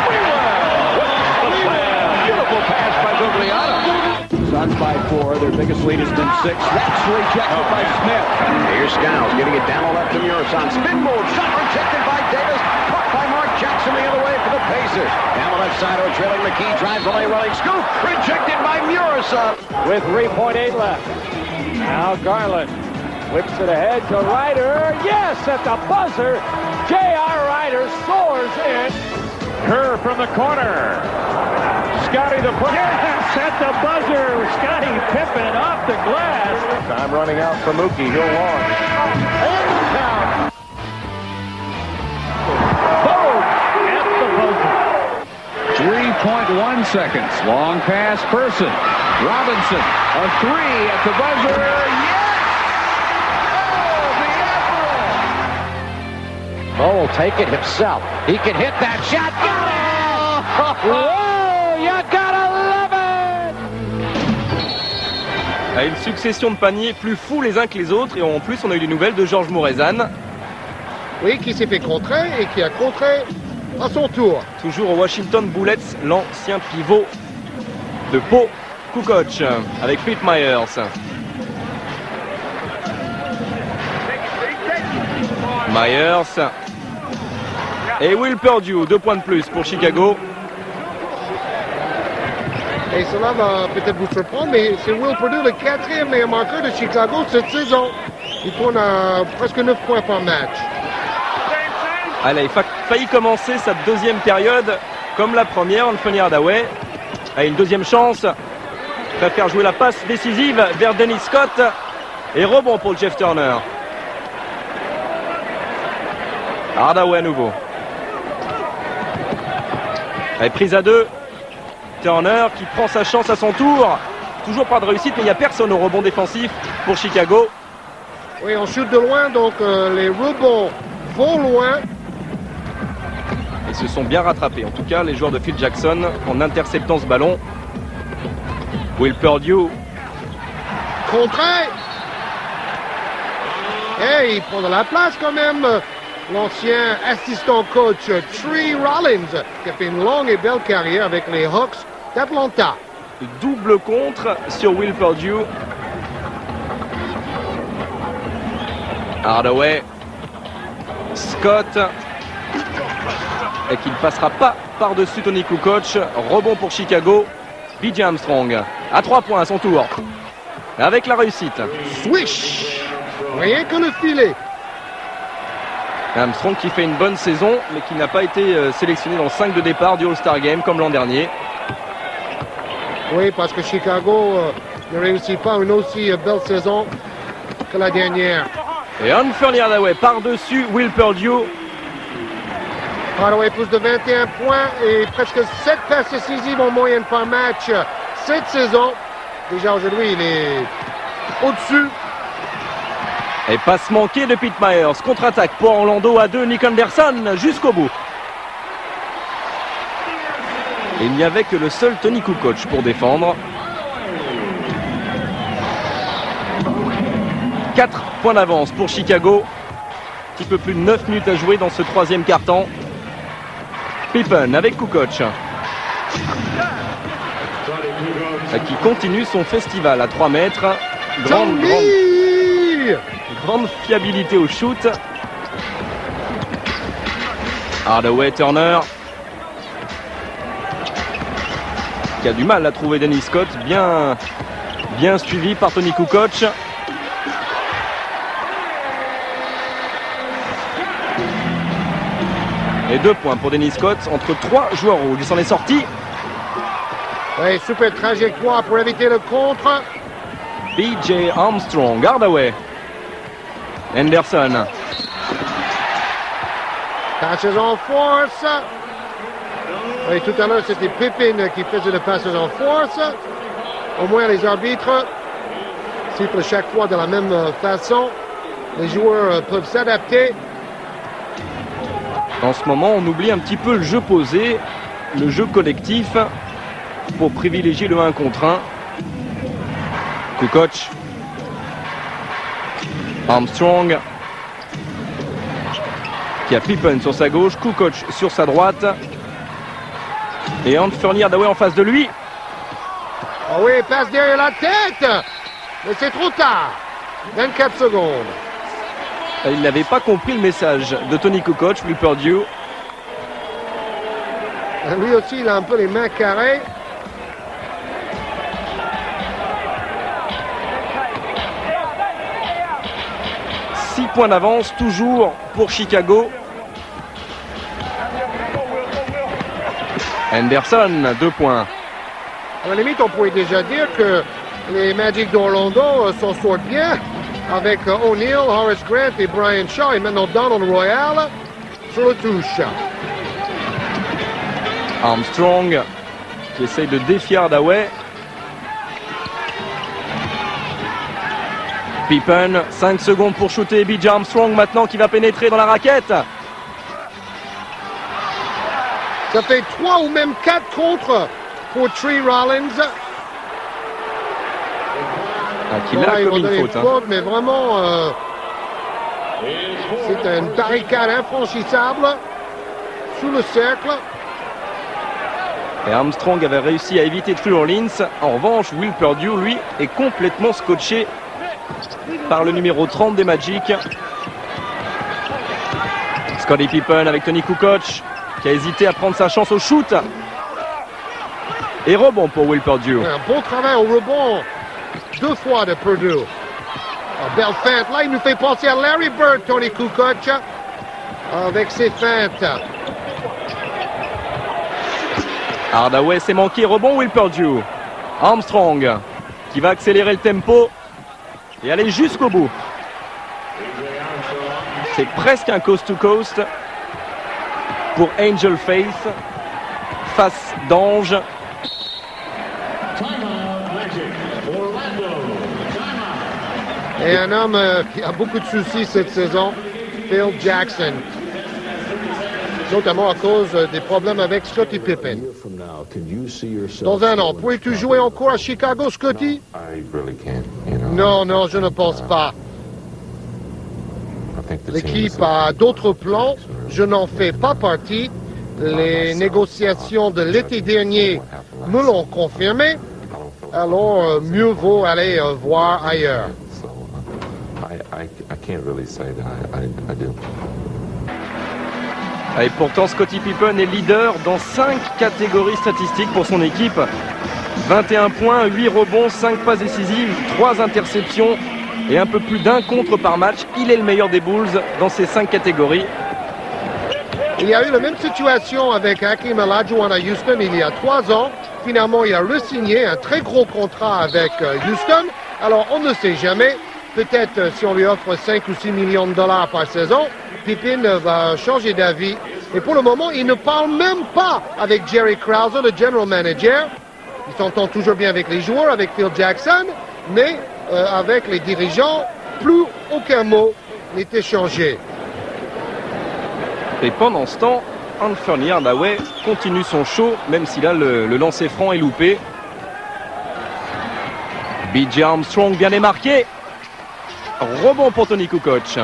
Beautiful pass by Gogliano. Suns by 4. Their biggest lead has been 6. That's rejected by Smith. Here's Skiles getting it down the left to Murison. Spin move. Shot rejected by Davis. Caught by Mark Jackson the other way for the Pacers. Down the left side, trailing McKee. Drives away, running scoop. Rejected by Murison. With 3.8 left. Now Garland whips it ahead to Ryder. Yes, at the buzzer. J.R. Ryder soars in. Kerr from the corner. Scotty the push. Yes, at the buzzer. Scotty Pippen off the glass. Time running out for Mookie. He'll launch. And the count. Boom! At the buzzer. 3.1 seconds. Long pass, Person. Robinson. A 3 at the buzzer. Yes! Mo will take it himself. He can hit that shot. Got it! Whoa, you gotta love it! À une succession de paniers plus fous les uns que les autres. Et en plus, on a eu des nouvelles de Georges Morezan. Oui, qui s'est fait contrer et qui a contré à son tour. Toujours aux Washington Bullets, l'ancien pivot de Pau, Kukoc, avec Pete Myers. Myers. Et Will Perdue, 2 points de plus pour Chicago. Et cela va peut-être vous surprendre, mais c'est Will Perdue, le 4e meilleur marqueur de Chicago cette saison. Il tourne à presque 9 points par match. Allez, il a failli commencer sa deuxième période. comme la première. Anthony Hardaway a une deuxième chance. Préfère jouer la passe décisive vers Dennis Scott. Et rebond pour Jeff Turner. Hardaway à nouveau. Elle est prise à deux. Turner qui prend sa chance à son tour. Toujours pas de réussite, mais il n'y a personne au rebond défensif pour Chicago. Oui, on shoot de loin, donc les rebonds vont loin. Ils se sont bien rattrapés. En tout cas, les joueurs de Phil Jackson en interceptant ce ballon. Will Perdue. Contré. Et il prend de la place quand même. L'ancien assistant coach Tree Rollins, qui a fait une longue et belle carrière avec les Hawks d'Atlanta. Double contre sur Will Perdue. Hardaway. Scott. Et qui ne passera pas par-dessus Tony Kukoc. Rebond pour Chicago. B.J. Armstrong à 3 points à son tour. Avec la réussite. Swish. Rien que le filet. Armstrong qui fait une bonne saison, mais qui n'a pas été sélectionné dans 5 de départ du All-Star Game comme l'an dernier. Oui, parce que Chicago ne réussit pas une aussi belle saison que la dernière. Et Anthony Hardaway par-dessus Will Perdue. Hardaway plus de 21 points et presque 7 passes décisives en moyenne par match cette saison. Déjà aujourd'hui, il est au-dessus. Et passe manquée de Pete Myers. Contre-attaque pour Orlando à 2. Nick Anderson jusqu'au bout. Et il n'y avait que le seul Tony Kukoc pour défendre. 4 points d'avance pour Chicago. Un petit peu plus de 9 minutes à jouer dans ce troisième quart-temps. Pippen avec Kukoc. Qui continue son festival à 3 mètres. Grande fiabilité au shoot. Hardaway, Turner. Qui a du mal à trouver Dennis Scott. Bien suivi par Tony Kukoc. Et 2 points pour Dennis Scott entre 3 joueurs rouges. Il s'en est sorti. Oui, super trajectoire pour éviter le contre. B.J. Armstrong, Hardaway. Anderson. Passes en force. Et tout à l'heure, c'était Pippen qui faisait le passes en force. Au moins, les arbitres sifflent chaque fois de la même façon. Les joueurs peuvent s'adapter. En ce moment, on oublie un petit peu le jeu posé, le jeu collectif, pour privilégier le 1 contre 1. Kukoc. Armstrong. Qui a Pippen sur sa gauche, Kukoc sur sa droite. Et Anthony Hardaway en face de lui. Ah oui, passe derrière la tête. Mais c'est trop tard. 24 secondes. Il n'avait pas compris le message de Tony Kukoc, Will Perdue. Lui aussi, il a un peu les mains carrées. Six points d'avance, toujours pour Chicago. Anderson, 2 points. À la limite, on pourrait déjà dire que les Magic d'Orlando s'en sortent bien avec O'Neal, Horace Grant et Brian Shaw et maintenant Donald Royal sur le touche. Armstrong qui essaye de défier Hardaway. Pippen, 5 secondes pour shooter. B.J. Armstrong maintenant qui va pénétrer dans la raquette. Ça fait 3 ou même 4 contre pour Tree Rollins. Qui l'a commis une faute. Mais vraiment, c'est une barricade infranchissable sous le cercle. Et Armstrong avait réussi à éviter Tree Rollins. En revanche, Will Perdue, lui, est complètement scotché par le numéro 30 des Magic. Scottie Pippen avec Tony Kukoc qui a hésité à prendre sa chance au shoot. Et rebond pour Will Perdue. Un bon travail au rebond. 2 fois de Perdue. Belle feinte. Là, il nous fait penser à Larry Bird, Tony Kukoc, avec ses feintes. Hardaway s'est manqué, rebond Will Perdue. Armstrong qui va accélérer le tempo et aller jusqu'au bout. C'est presque un coast-to-coast pour Angel Faith face d'Ange. Et un homme qui a beaucoup de soucis cette saison, Phil Jackson. Notamment à cause des problèmes avec Scottie Pippen. Dans un an, pourrais-tu jouer encore à Chicago, Scottie? Non, non, je ne pense pas. L'équipe a d'autres plans, je n'en fais pas partie. Les négociations de l'été dernier me l'ont confirmé, alors mieux vaut aller voir ailleurs. Et pourtant, Scottie Pippen est leader dans 5 catégories statistiques pour son équipe. 21 points, 8 rebonds, 5 passes décisives, 3 interceptions et un peu plus d'un contre par match. Il est le meilleur des Bulls dans ces 5 catégories. Il y a eu la même situation avec Hakeem Olajuwon à Houston il y a 3 ans. Finalement, il a re-signé un très gros contrat avec Houston. Alors, on ne sait jamais. Peut-être si on lui offre 5 ou 6 millions de dollars par saison, Pippen va changer d'avis. Et pour le moment, il ne parle même pas avec Jerry Krause, le general manager. Il s'entend toujours bien avec les joueurs, avec Phil Jackson, mais avec les dirigeants, plus aucun mot n'est échangé. Et pendant ce temps, Anthony Hardaway continue son show, même si là le lancer franc est loupé. B.J. Armstrong bien démarqué. Rebond pour Tony Kukoc.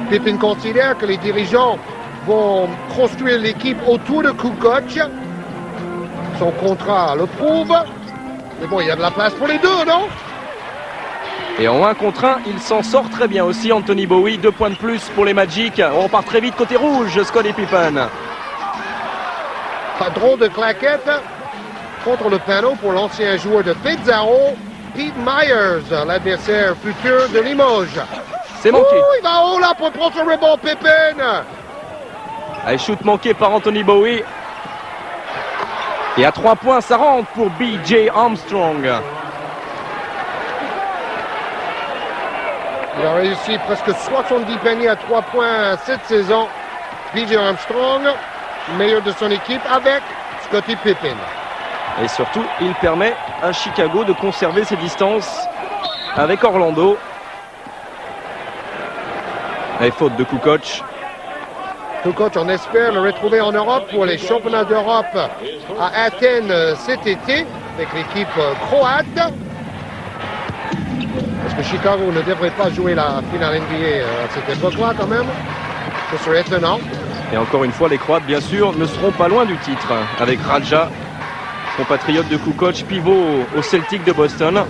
Pippen considère que les dirigeants vont construire l'équipe autour de Kukoc. Son contrat le prouve. Mais bon, il y a de la place pour les deux, non? Et en 1 contre 1, il s'en sort très bien aussi, Anthony Bowie. 2 points de plus pour les Magic. On part très vite côté rouge, Scottie Pippen. Padron de claquette contre le panneau pour l'ancien joueur de Pizarro, Pete Myers, l'adversaire futur de Limoges. C'est manqué. Il va haut là pour prendre son rebond, Pippen. Allez, shoot manqué par Anthony Bowie. Et à 3 points, ça rentre pour B.J. Armstrong. Il a réussi presque 70 paniers à 3 points cette saison. B.J. Armstrong, meilleur de son équipe avec Scottie Pippen. Et surtout, il permet à Chicago de conserver ses distances avec Orlando. Et faute de Kukoc. Kukoc, on espère le retrouver en Europe pour les championnats d'Europe à Athènes cet été avec l'équipe croate. Parce que Chicago ne devrait pas jouer la finale NBA à cette époque-là quand même. Ce serait étonnant. Et encore une fois, les Croates, bien sûr, ne seront pas loin du titre. Avec Raja, compatriote de Kukoc, pivot au Celtic de Boston.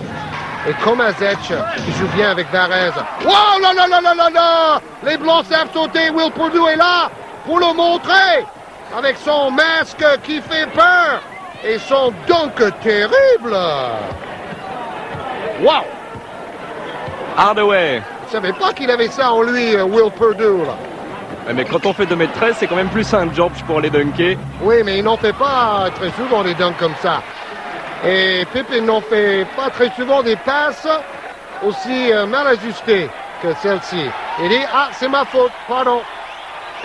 Et Komazec, qui joue bien avec Varese. Wow, là, là, là, là, là, là! Les Blancs savent sauter. Will Perdue est là pour le montrer. Avec son masque qui fait peur. Et son dunk terrible. Wow! Hardaway. Je ne savais pas qu'il avait ça en lui, Will Perdue, là. Mais quand on fait 2m13, c'est quand même plus simple, George, pour les dunker. Oui, mais il n'en fait pas très souvent des dunks comme ça. Et Pippen n'en fait pas très souvent des passes aussi mal ajustées que celle-ci. Il dit, ah, c'est ma faute, pardon.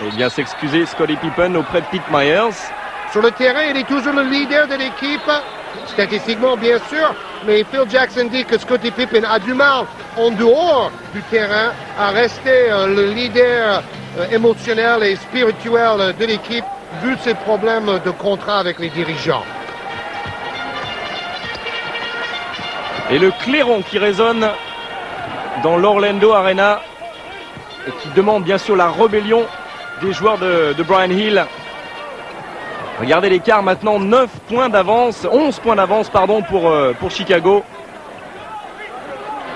Et il vient s'excuser Scottie Pippen auprès de Pete Myers. Sur le terrain, il est toujours le leader de l'équipe, statistiquement bien sûr, mais Phil Jackson dit que Scottie Pippen a du mal en dehors du terrain à rester le leader émotionnel et spirituel de l'équipe vu ses problèmes de contrat avec les dirigeants. Et le clairon qui résonne dans l'Orlando Arena et qui demande bien sûr la rébellion des joueurs de Brian Hill. Regardez l'écart maintenant, 11 points d'avance pardon, pour Chicago.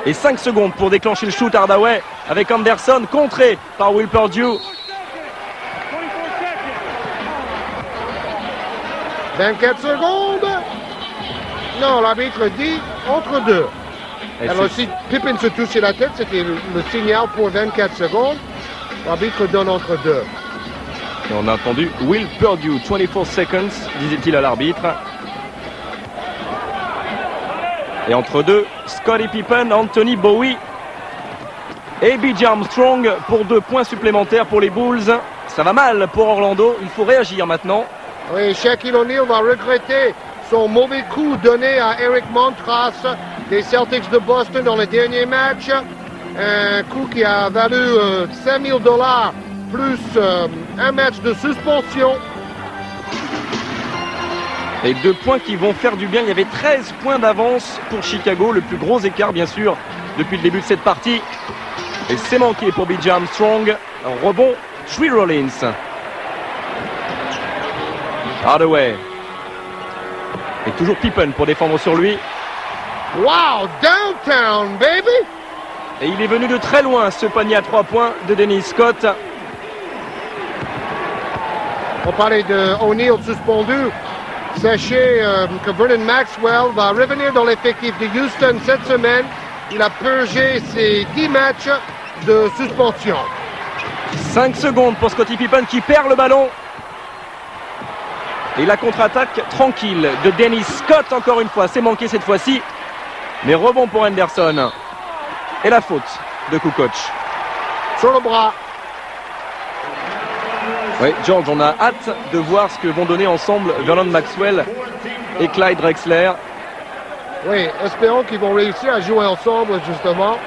Et 5 secondes pour déclencher le shoot. Hardaway avec Anderson, contré par Will Perdue. 24 secondes. Non, l'arbitre dit entre deux. Alors si Pippen se touchait la tête, c'était le signal pour 24 secondes. L'arbitre donne entre deux. Et on a entendu Will Perdue, 24 seconds, disait-il à l'arbitre. Et entre deux, Scottie Pippen, Anthony Bowie et B.J. Armstrong pour 2 points supplémentaires pour les Bulls. Ça va mal pour Orlando, il faut réagir maintenant. Oui, Shaquille O'Neal va regretter son mauvais coup donné à Eric Montross des Celtics de Boston dans le dernier match. Un coup qui a valu $5 000 plus un match de suspension. Et 2 points qui vont faire du bien. Il y avait 13 points d'avance pour Chicago, le plus gros écart bien sûr depuis le début de cette partie. Et c'est manqué pour B.J. Armstrong. Un rebond, Tree Rollins. Hardaway. Et toujours Pippen pour défendre sur lui. Wow, downtown, baby! Et il est venu de très loin, ce panier à 3 points de Dennis Scott. On parlait de O'Neal suspendu. Sachez que Vernon Maxwell va revenir dans l'effectif de Houston cette semaine. Il a purgé ses 10 matchs de suspension. 5 secondes pour Scottie Pippen qui perd le ballon. Et la contre-attaque tranquille de Dennis Scott encore une fois. C'est manqué cette fois-ci. Mais rebond pour Henderson. Et la faute de Kukoc. Sur le bras. Oui, George, on a hâte de voir ce que vont donner ensemble Vernon Maxwell et Clyde Drexler. Oui, espérons qu'ils vont réussir à jouer ensemble, justement.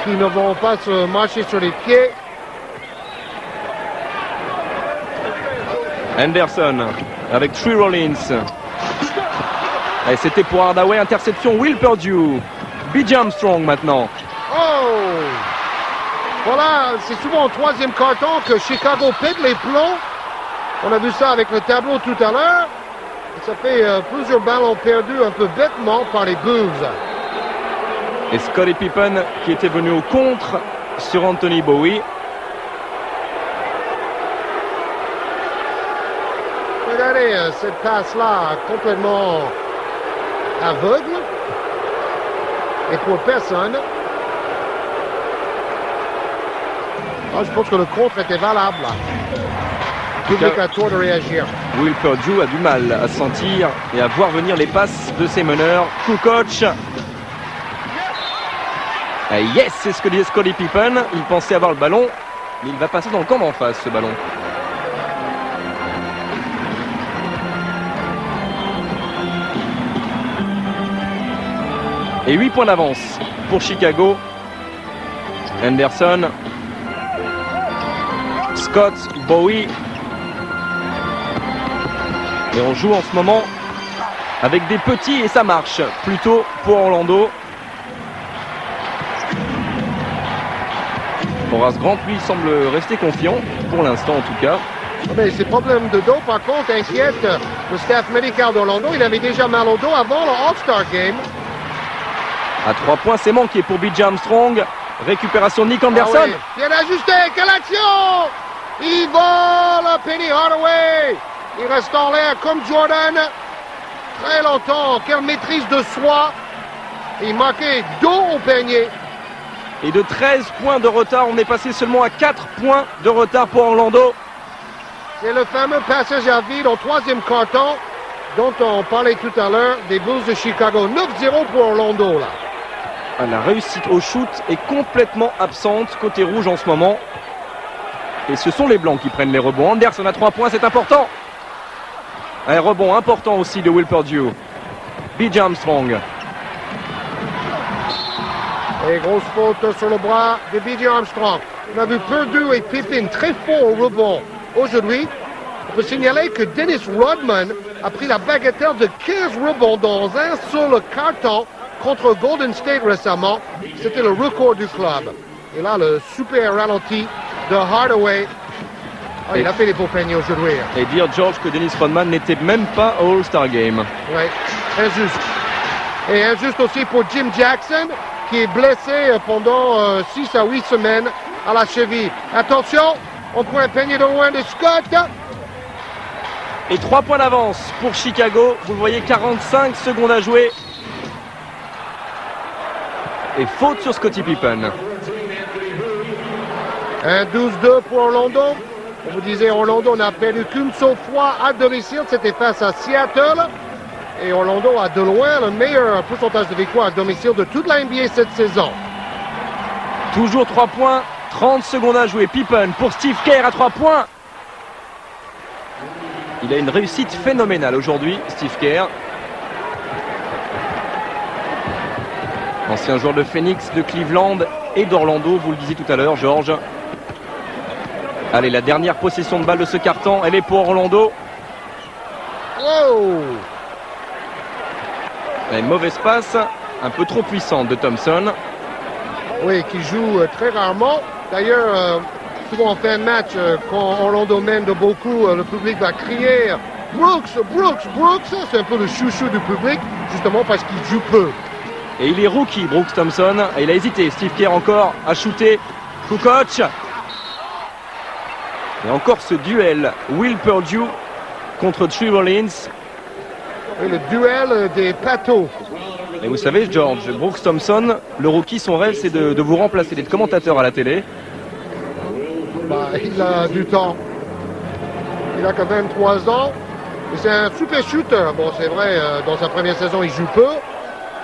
Qu'ils ne vont pas se marcher sur les pieds. Henderson avec Tree Rollins. Et c'était pour Hardaway, interception Will Perdue. B.J. Armstrong maintenant. Oh! Voilà, c'est souvent au 3e carton que Chicago pète les plombs. On a vu ça avec le tableau tout à l'heure. Ça fait plusieurs ballons perdus un peu bêtement par les Bulls. Et Scottie Pippen qui était venu au contre sur Anthony Bowie. Regardez cette passe-là complètement aveugle. Et pour personne. Je pense que le contre était valable. Le public a tort de réagir. Will Perdue a du mal à sentir et à voir venir les passes de ses meneurs. Kukoc. Et yes, c'est ce que disait Scottie Pippen. Il pensait avoir le ballon, mais il va passer dans le camp d'en face, ce ballon. Et 8 points d'avance pour Chicago. Henderson, Scott, Bowie. Et on joue en ce moment avec des petits et ça marche plutôt pour Orlando. Horace Grant, lui, semble rester confiant, pour l'instant en tout cas. Mais ces problèmes de dos, par contre, inquiètent le staff médical d'Orlando. Il avait déjà mal au dos avant le All-Star Game. À 3 points, c'est manqué pour B.J. Armstrong. Récupération de Nick Anderson. Ah oui. Bien ajusté, quelle action! Il vole Penny Hardaway. Il reste en l'air comme Jordan. Très longtemps, quelle maîtrise de soi. Il marquait dos au panier. Et de 13 points de retard, on est passé seulement à 4 points de retard pour Orlando. C'est le fameux passage à vide au 3e carton dont on parlait tout à l'heure des Bulls de Chicago. 9-0 pour Orlando, là. La réussite au shoot est complètement absente côté rouge en ce moment. Et ce sont les Blancs qui prennent les rebonds. Anderson à 3 points, c'est important. Un rebond important aussi de Will Perdue. B.J. Armstrong. Et grosse faute sur le bras de B.J. Armstrong. On a vu Perdue et Pippen très fort au rebond aujourd'hui. On peut signaler que Dennis Rodman a pris la bagatelle de 15 rebonds dans un seul carton contre Golden State récemment. C'était le record du club. Et là, le super ralenti de Hardaway. Oh, il a fait des beaux paniers aujourd'hui. Et dire, George, que Dennis Rodman n'était même pas au All-Star Game. Oui, injuste. Et injuste aussi pour Jim Jackson, qui est blessé pendant 6 à 8 semaines à la cheville. Attention, on prend un panier de loin de Scott. Et 3 points d'avance pour Chicago. Vous le voyez, 45 secondes à jouer. Et faute sur Scottie Pippen. Un 12-2 pour Orlando. On vous disait, Orlando n'a perdu qu'une seule fois à domicile, c'était face à Seattle. Et Orlando a de loin le meilleur pourcentage de victoire à domicile de toute la NBA cette saison. Toujours 3 points, 30 secondes à jouer. Pippen pour Steve Kerr à 3 points. Il a une réussite phénoménale aujourd'hui, Steve Kerr. Ancien joueur de Phoenix, de Cleveland et d'Orlando, vous le disiez tout à l'heure, Georges. Allez, la dernière possession de balle de ce quart-temps, elle est pour Orlando. Wow! Une mauvaise passe, un peu trop puissante de Thompson. Oui, qui joue très rarement. D'ailleurs, souvent en fin de match, quand Orlando mène de beaucoup, le public va crier « Brooks, Brooks, Brooks !» C'est un peu le chouchou du public, justement parce qu'il joue peu. Et il est rookie, Brooks Thompson. Et il a hésité. Steve Kerr encore à shooter. Kukoc. Et encore ce duel. Will Perdue contre Tree Rollins. Et le duel des plateaux. Et vous savez, George, Brooks Thompson, le rookie, son rêve, c'est de vous remplacer, d'être commentateur à la télé. Bah, il a du temps. Il a que 23 ans. Et c'est un super shooter. Bon, c'est vrai, dans sa première saison, il joue peu.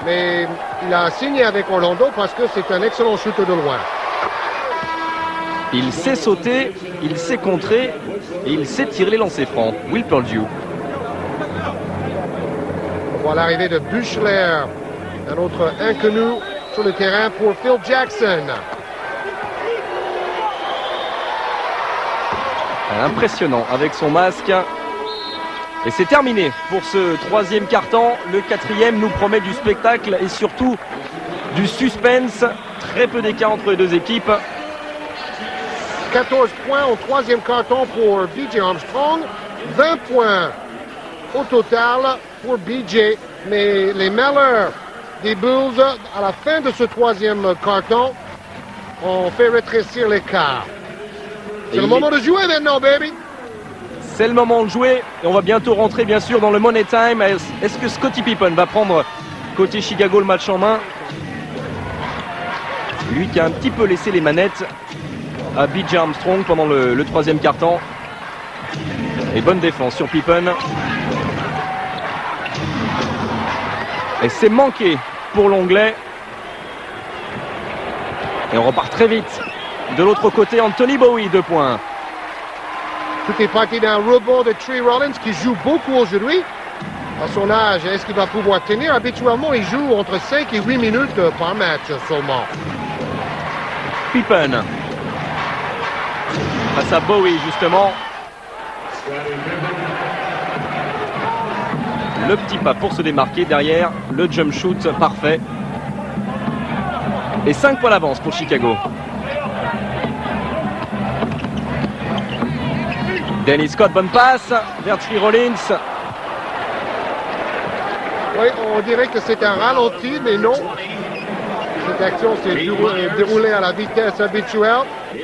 Mais il a signé avec Orlando parce que c'est un excellent shooter de loin. Il sait sauter, il sait contrer et il sait tirer les lancers francs. Will Perdue. On voit l'arrivée de Buechler, un autre inconnu sur le terrain pour Phil Jackson. Impressionnant avec son masque. Et c'est terminé pour ce troisième quart-temps. Le quatrième nous promet du spectacle et surtout du suspense. Très peu d'écart entre les deux équipes. 14 points au troisième quart-temps pour BJ Armstrong. 20 points au total pour BJ. Mais les malheurs des Bulls à la fin de ce troisième quart-temps ont fait rétrécir l'écart. C'est le moment de jouer maintenant, baby! C'est le moment de jouer et on va bientôt rentrer bien sûr dans le Money Time. Est-ce que Scottie Pippen va prendre côté Chicago le match en main? Lui qui a un petit peu laissé les manettes à BJ Armstrong pendant le troisième quart-temps. Et bonne défense sur Pippen. Et c'est manqué pour l'Anglais. Et on repart très vite. De l'autre côté, Anthony Bowie, 2 points. Tout est parti d'un rebond de Tree Rollins qui joue beaucoup aujourd'hui. À son âge, est-ce qu'il va pouvoir tenir? Habituellement, il joue entre 5 et 8 minutes par match seulement. Pippen. Face à Bowie, justement. Le petit pas pour se démarquer derrière. Le jump shoot parfait. Et 5 points d'avance pour Chicago. Dennis Scott, bonne passe vers Tree Rollins. Oui, on dirait que c'est un ralenti, mais non. Cette action s'est déroulée à la vitesse habituelle.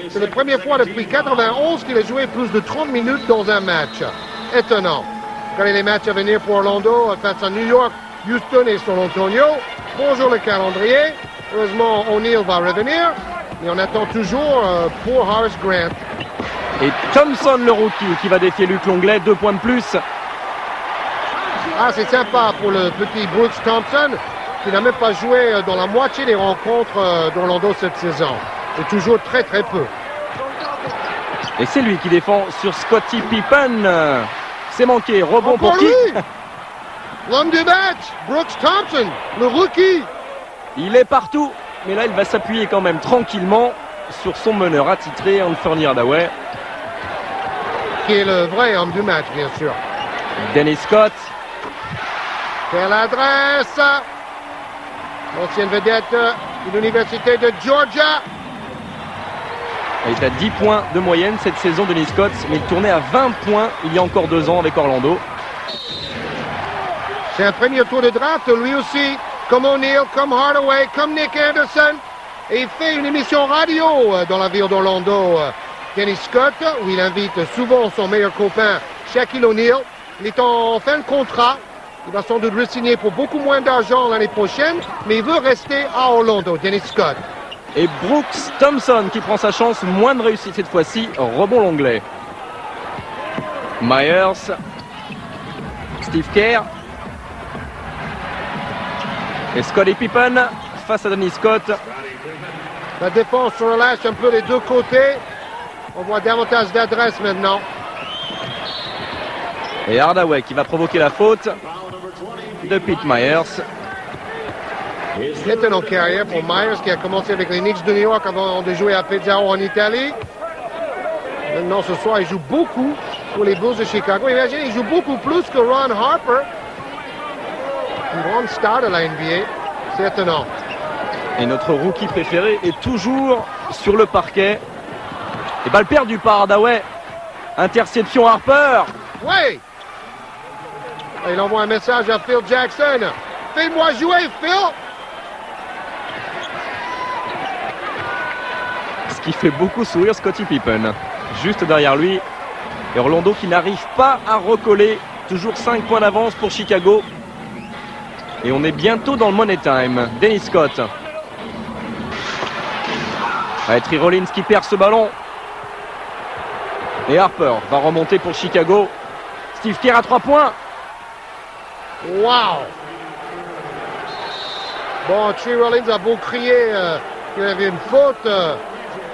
C'est la première fois depuis 91 qu'il a joué plus de 30 minutes dans un match. Étonnant. Regardez les matchs à venir pour Orlando face à New York, Houston et San Antonio. Bonjour le calendrier. Heureusement, O'Neal va revenir. Mais on attend toujours pour Horace Grant. Et Thompson, le rookie, qui va défier Luc Longley, 2 points de plus. Ah, c'est sympa pour le petit Brooks Thompson, qui n'a même pas joué dans la moitié des rencontres d'Orlando cette saison. Et toujours très très peu. Et c'est lui qui défend sur Scottie Pippen. C'est manqué, rebond Encore pour qui? lui! L'homme du match, Brooks Thompson, le rookie. Il est partout, mais là il va s'appuyer quand même tranquillement sur son meneur attitré, Anthony Hardaway. Qui est le vrai homme du match, bien sûr. Dennis Scott. Quelle adresse! L'ancienne vedette de l'Université de Georgia. Il est à 10 points de moyenne cette saison, Dennis Scott, mais il tournait à 20 points il y a encore 2 ans avec Orlando. C'est un premier tour de draft, lui aussi, comme O'Neal, comme Hardaway, comme Nick Anderson. Et il fait une émission radio dans la ville d'Orlando, Dennis Scott, où il invite souvent son meilleur copain, Shaquille O'Neal. Il est en fin de contrat. Il va sans doute re-signer pour beaucoup moins d'argent l'année prochaine, mais il veut rester à Orlando, Dennis Scott. Et Brooks Thompson qui prend sa chance, moins de réussite cette fois-ci, rebond l'Anglais. Myers. Steve Kerr. Et Scottie Pippen face à Dennis Scott. La défense se relâche un peu les deux côtés. On voit davantage d'adresse maintenant. Et Hardaway qui va provoquer la faute de Pete Myers. Étonnant carrière pour Myers qui a commencé avec les Knicks de New York avant de jouer à Pesaro en Italie. Maintenant ce soir il joue beaucoup pour les Bulls de Chicago. Imaginez, il joue beaucoup plus que Ron Harper. Une grande star de la NBA. C'est étonnant. Et notre rookie préféré est toujours sur le parquet. Et balle perdue par Hardaway. Interception Harper. Oui! Et il envoie un message à Phil Jackson. Fais-moi jouer, Phil! Ce qui fait beaucoup sourire Scottie Pippen. Juste derrière lui. Et Orlando qui n'arrive pas à recoller. Toujours 5 points d'avance pour Chicago. Et on est bientôt dans le money time. Dennis Scott. Trey Rollins qui perd ce ballon. Et Harper va remonter pour Chicago. Steve Kerr à 3 points. Wow! Bon, Trey Rollins a beau crier qu'il avait une faute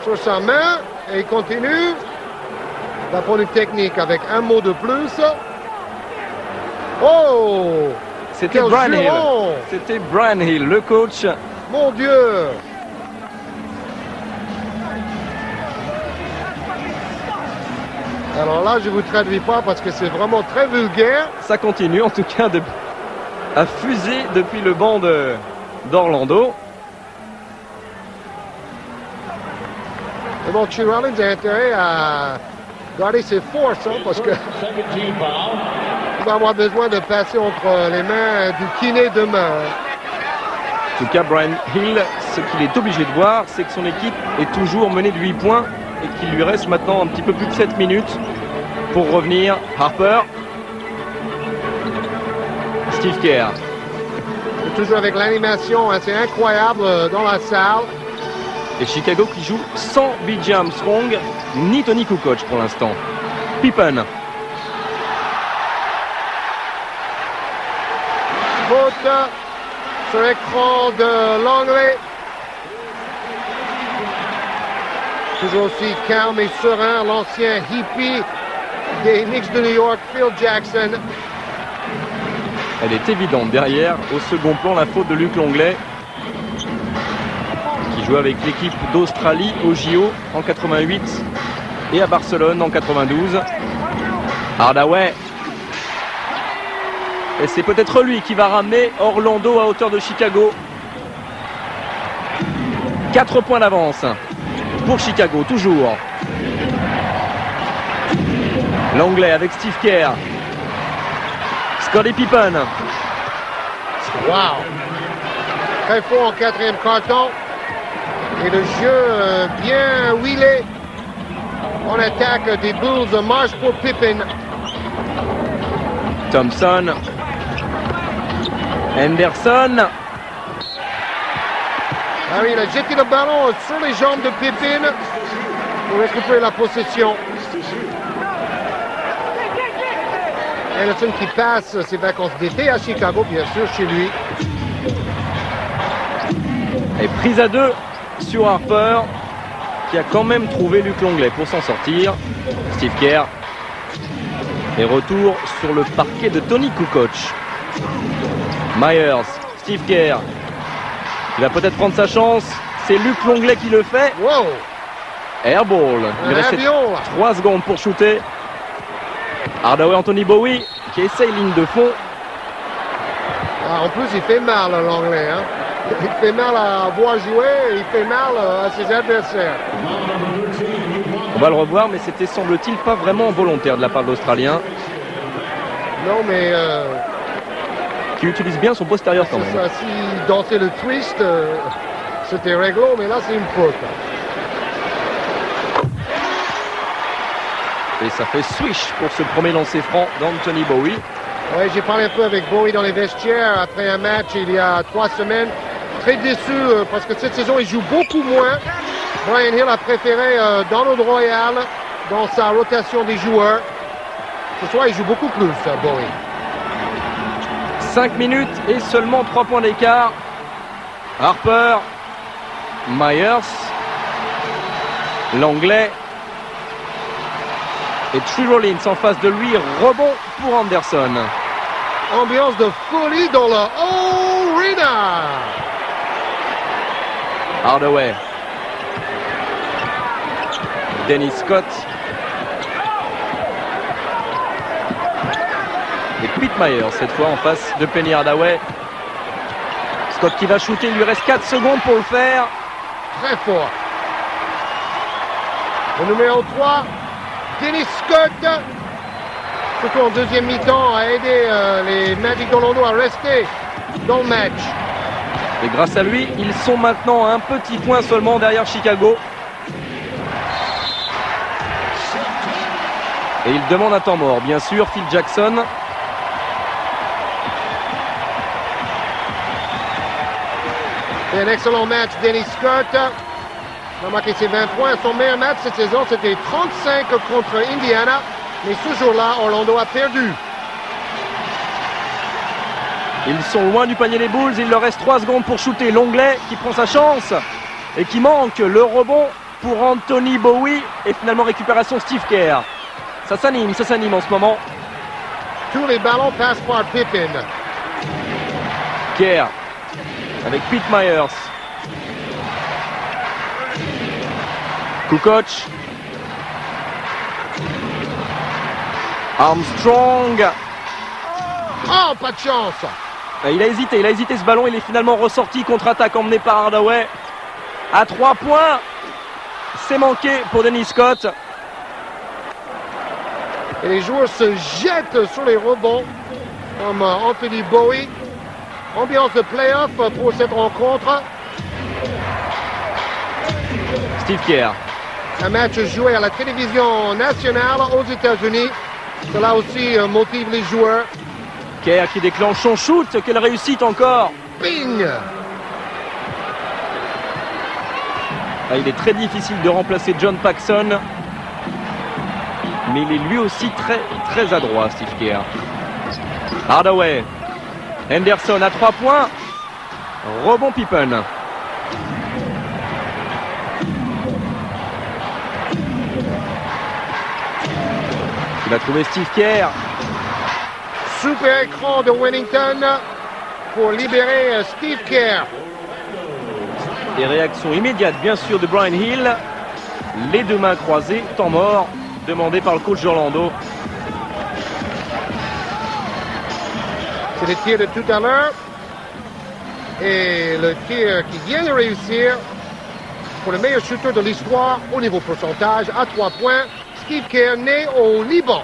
sur sa main. Et il continue. Il va prendre une technique avec un mot de plus. Oh! C'était Quel Brian Hill. juron! C'était Brian Hill, le coach. Mon Dieu! Alors là, je ne vous traduis pas parce que c'est vraiment très vulgaire. Ça continue en tout cas à fuser depuis le banc d'Orlando. Et bon, Trey Rollins a intérêt à garder ses forces hein, parce que il va avoir besoin de passer entre les mains du kiné demain. En tout cas, Brian Hill, ce qu'il est obligé de voir, c'est que son équipe est toujours menée de 8 points et qu'il lui reste maintenant un petit peu plus de 7 minutes pour revenir. Harper. Steve Kerr. Et toujours avec l'animation, hein, c'est incroyable dans la salle. Et Chicago qui joue sans B.J. Armstrong ni Tony Kukoc pour l'instant. Pippen. Faute sur l'écran de Longley. Toujours aussi calme et serein, l'ancien hippie des Knicks de New York, Phil Jackson. Elle est évidente derrière. Au second plan, la faute de Luc Longley, qui joue avec l'équipe d'Australie au JO en 88 et à Barcelone en 92. Hardaway. Et c'est peut-être lui qui va ramener Orlando à hauteur de Chicago. 4 points d'avance pour Chicago, toujours. Longley avec Steve Kerr. Scottie Pippen. Wow! Très fort en quatrième carton. Et le jeu bien huilé en attaque des Bulls. Marche pour Pippen. Thompson. Henderson. Ah oui, il a jeté le ballon sur les jambes de Pippen pour récupérer la possession. Henderson qui passe ses vacances d'été à Chicago, bien sûr, chez lui. Et prise à 2 sur Harper, qui a quand même trouvé Luc Longley pour s'en sortir. Steve Kerr. Et retour sur le parquet de Tony Kukoc. Myers. Steve Kerr. Il va peut-être prendre sa chance. C'est Luc Longley qui le fait. Wow! Airball. Il Un restait avion, là. 3 secondes pour shooter. Hardaway, Anthony Bowie qui essaye ligne de fond. Ah, en plus, il fait mal, l'anglais. Hein? Il fait mal à voir jouer, et il fait mal à ses adversaires. On va le revoir, mais c'était semble-t-il pas vraiment volontaire de la part de l'Australien, Non, mais qui utilise bien son postérieur quand c'est même. ça. S'il dansait le twist, c'était réglo, mais là, c'est une faute. Et ça fait swish pour ce premier lancer franc d'Anthony Bowie. Oui, j'ai parlé un peu avec Bowie dans les vestiaires après un match il y a 3 semaines. Très déçu parce que cette saison, il joue beaucoup moins. Brian Hill a préféré Donald Royal dans sa rotation des joueurs. Ce soir, il joue beaucoup plus, Bowie. 5 minutes et seulement 3 points d'écart. Harper, Myers, l'anglais et Tree Rollins en face de lui. Rebond pour Anderson. Ambiance de folie dans la arena. Hardaway. Dennis Scott. Et Pete Myers cette fois en face de Penny Hardaway. Scott qui va shooter, il lui reste 4 secondes pour le faire. Très fort. Le numéro 3, Dennis Scott, surtout en deuxième mi-temps, a aidé les Magic d'Orlando à rester dans le match. Et grâce à lui, ils sont maintenant à un petit point seulement derrière Chicago. Et il demande un temps mort, bien sûr, Phil Jackson. C'est un excellent match, Dennis Scott. Il a marqué ses 20 points. Son meilleur match cette saison, c'était 35 contre Indiana. Mais ce jour-là, Orlando a perdu. Ils sont loin du panier des Bulls. Il leur reste 3 secondes pour shooter. L'Anglais qui prend sa chance et qui manque. Le rebond pour Anthony Bowie. Et finalement, récupération Steve Kerr. Ça s'anime en ce moment. Tous les ballons passent par Pippen. Kerr avec Pete Myers. Kukoc. Armstrong. Oh, pas de chance. Il a hésité ce ballon. Il est finalement ressorti. Contre-attaque emmené par Hardaway. À 3 points. C'est manqué pour Dennis Scott. Et les joueurs se jettent sur les rebonds comme Anthony Bowie. Ambiance de play-off pour cette rencontre. Steve Kerr. Un match joué à la télévision nationale aux États-Unis. Cela aussi motive les joueurs. Kerr qui déclenche son shoot. Quelle réussite encore. Bing! Il est très difficile de remplacer John Paxson. Mais il est lui aussi très adroit, Steve Kerr. Hardaway. Henderson à 3 points. Rebond Pippen. Il va trouver Steve Kerr. Super écran de Wellington pour libérer Steve Kerr. Et réaction immédiate, bien sûr, de Brian Hill. Les deux mains croisées, temps mort, demandé par le coach d'Orlando. C'est le tir de tout à l'heure. Et le tir qui vient de réussir pour le meilleur shooter de l'histoire au niveau pourcentage à 3 points. Steve Kerr, né au Liban.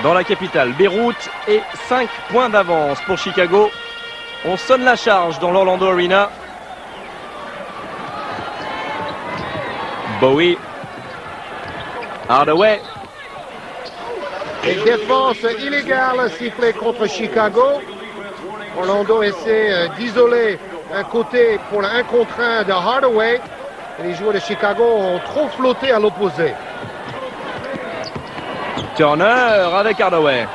Dans la capitale, Beyrouth, et 5 points d'avance pour Chicago. On sonne la charge dans l'Orlando Arena. Bowie. Hardaway. Et défense illégale sifflée contre Chicago. Orlando essaie d'isoler un côté pour le 1 contre 1 de Hardaway. Et les joueurs de Chicago ont trop flotté à l'opposé. Turner avec Hardaway.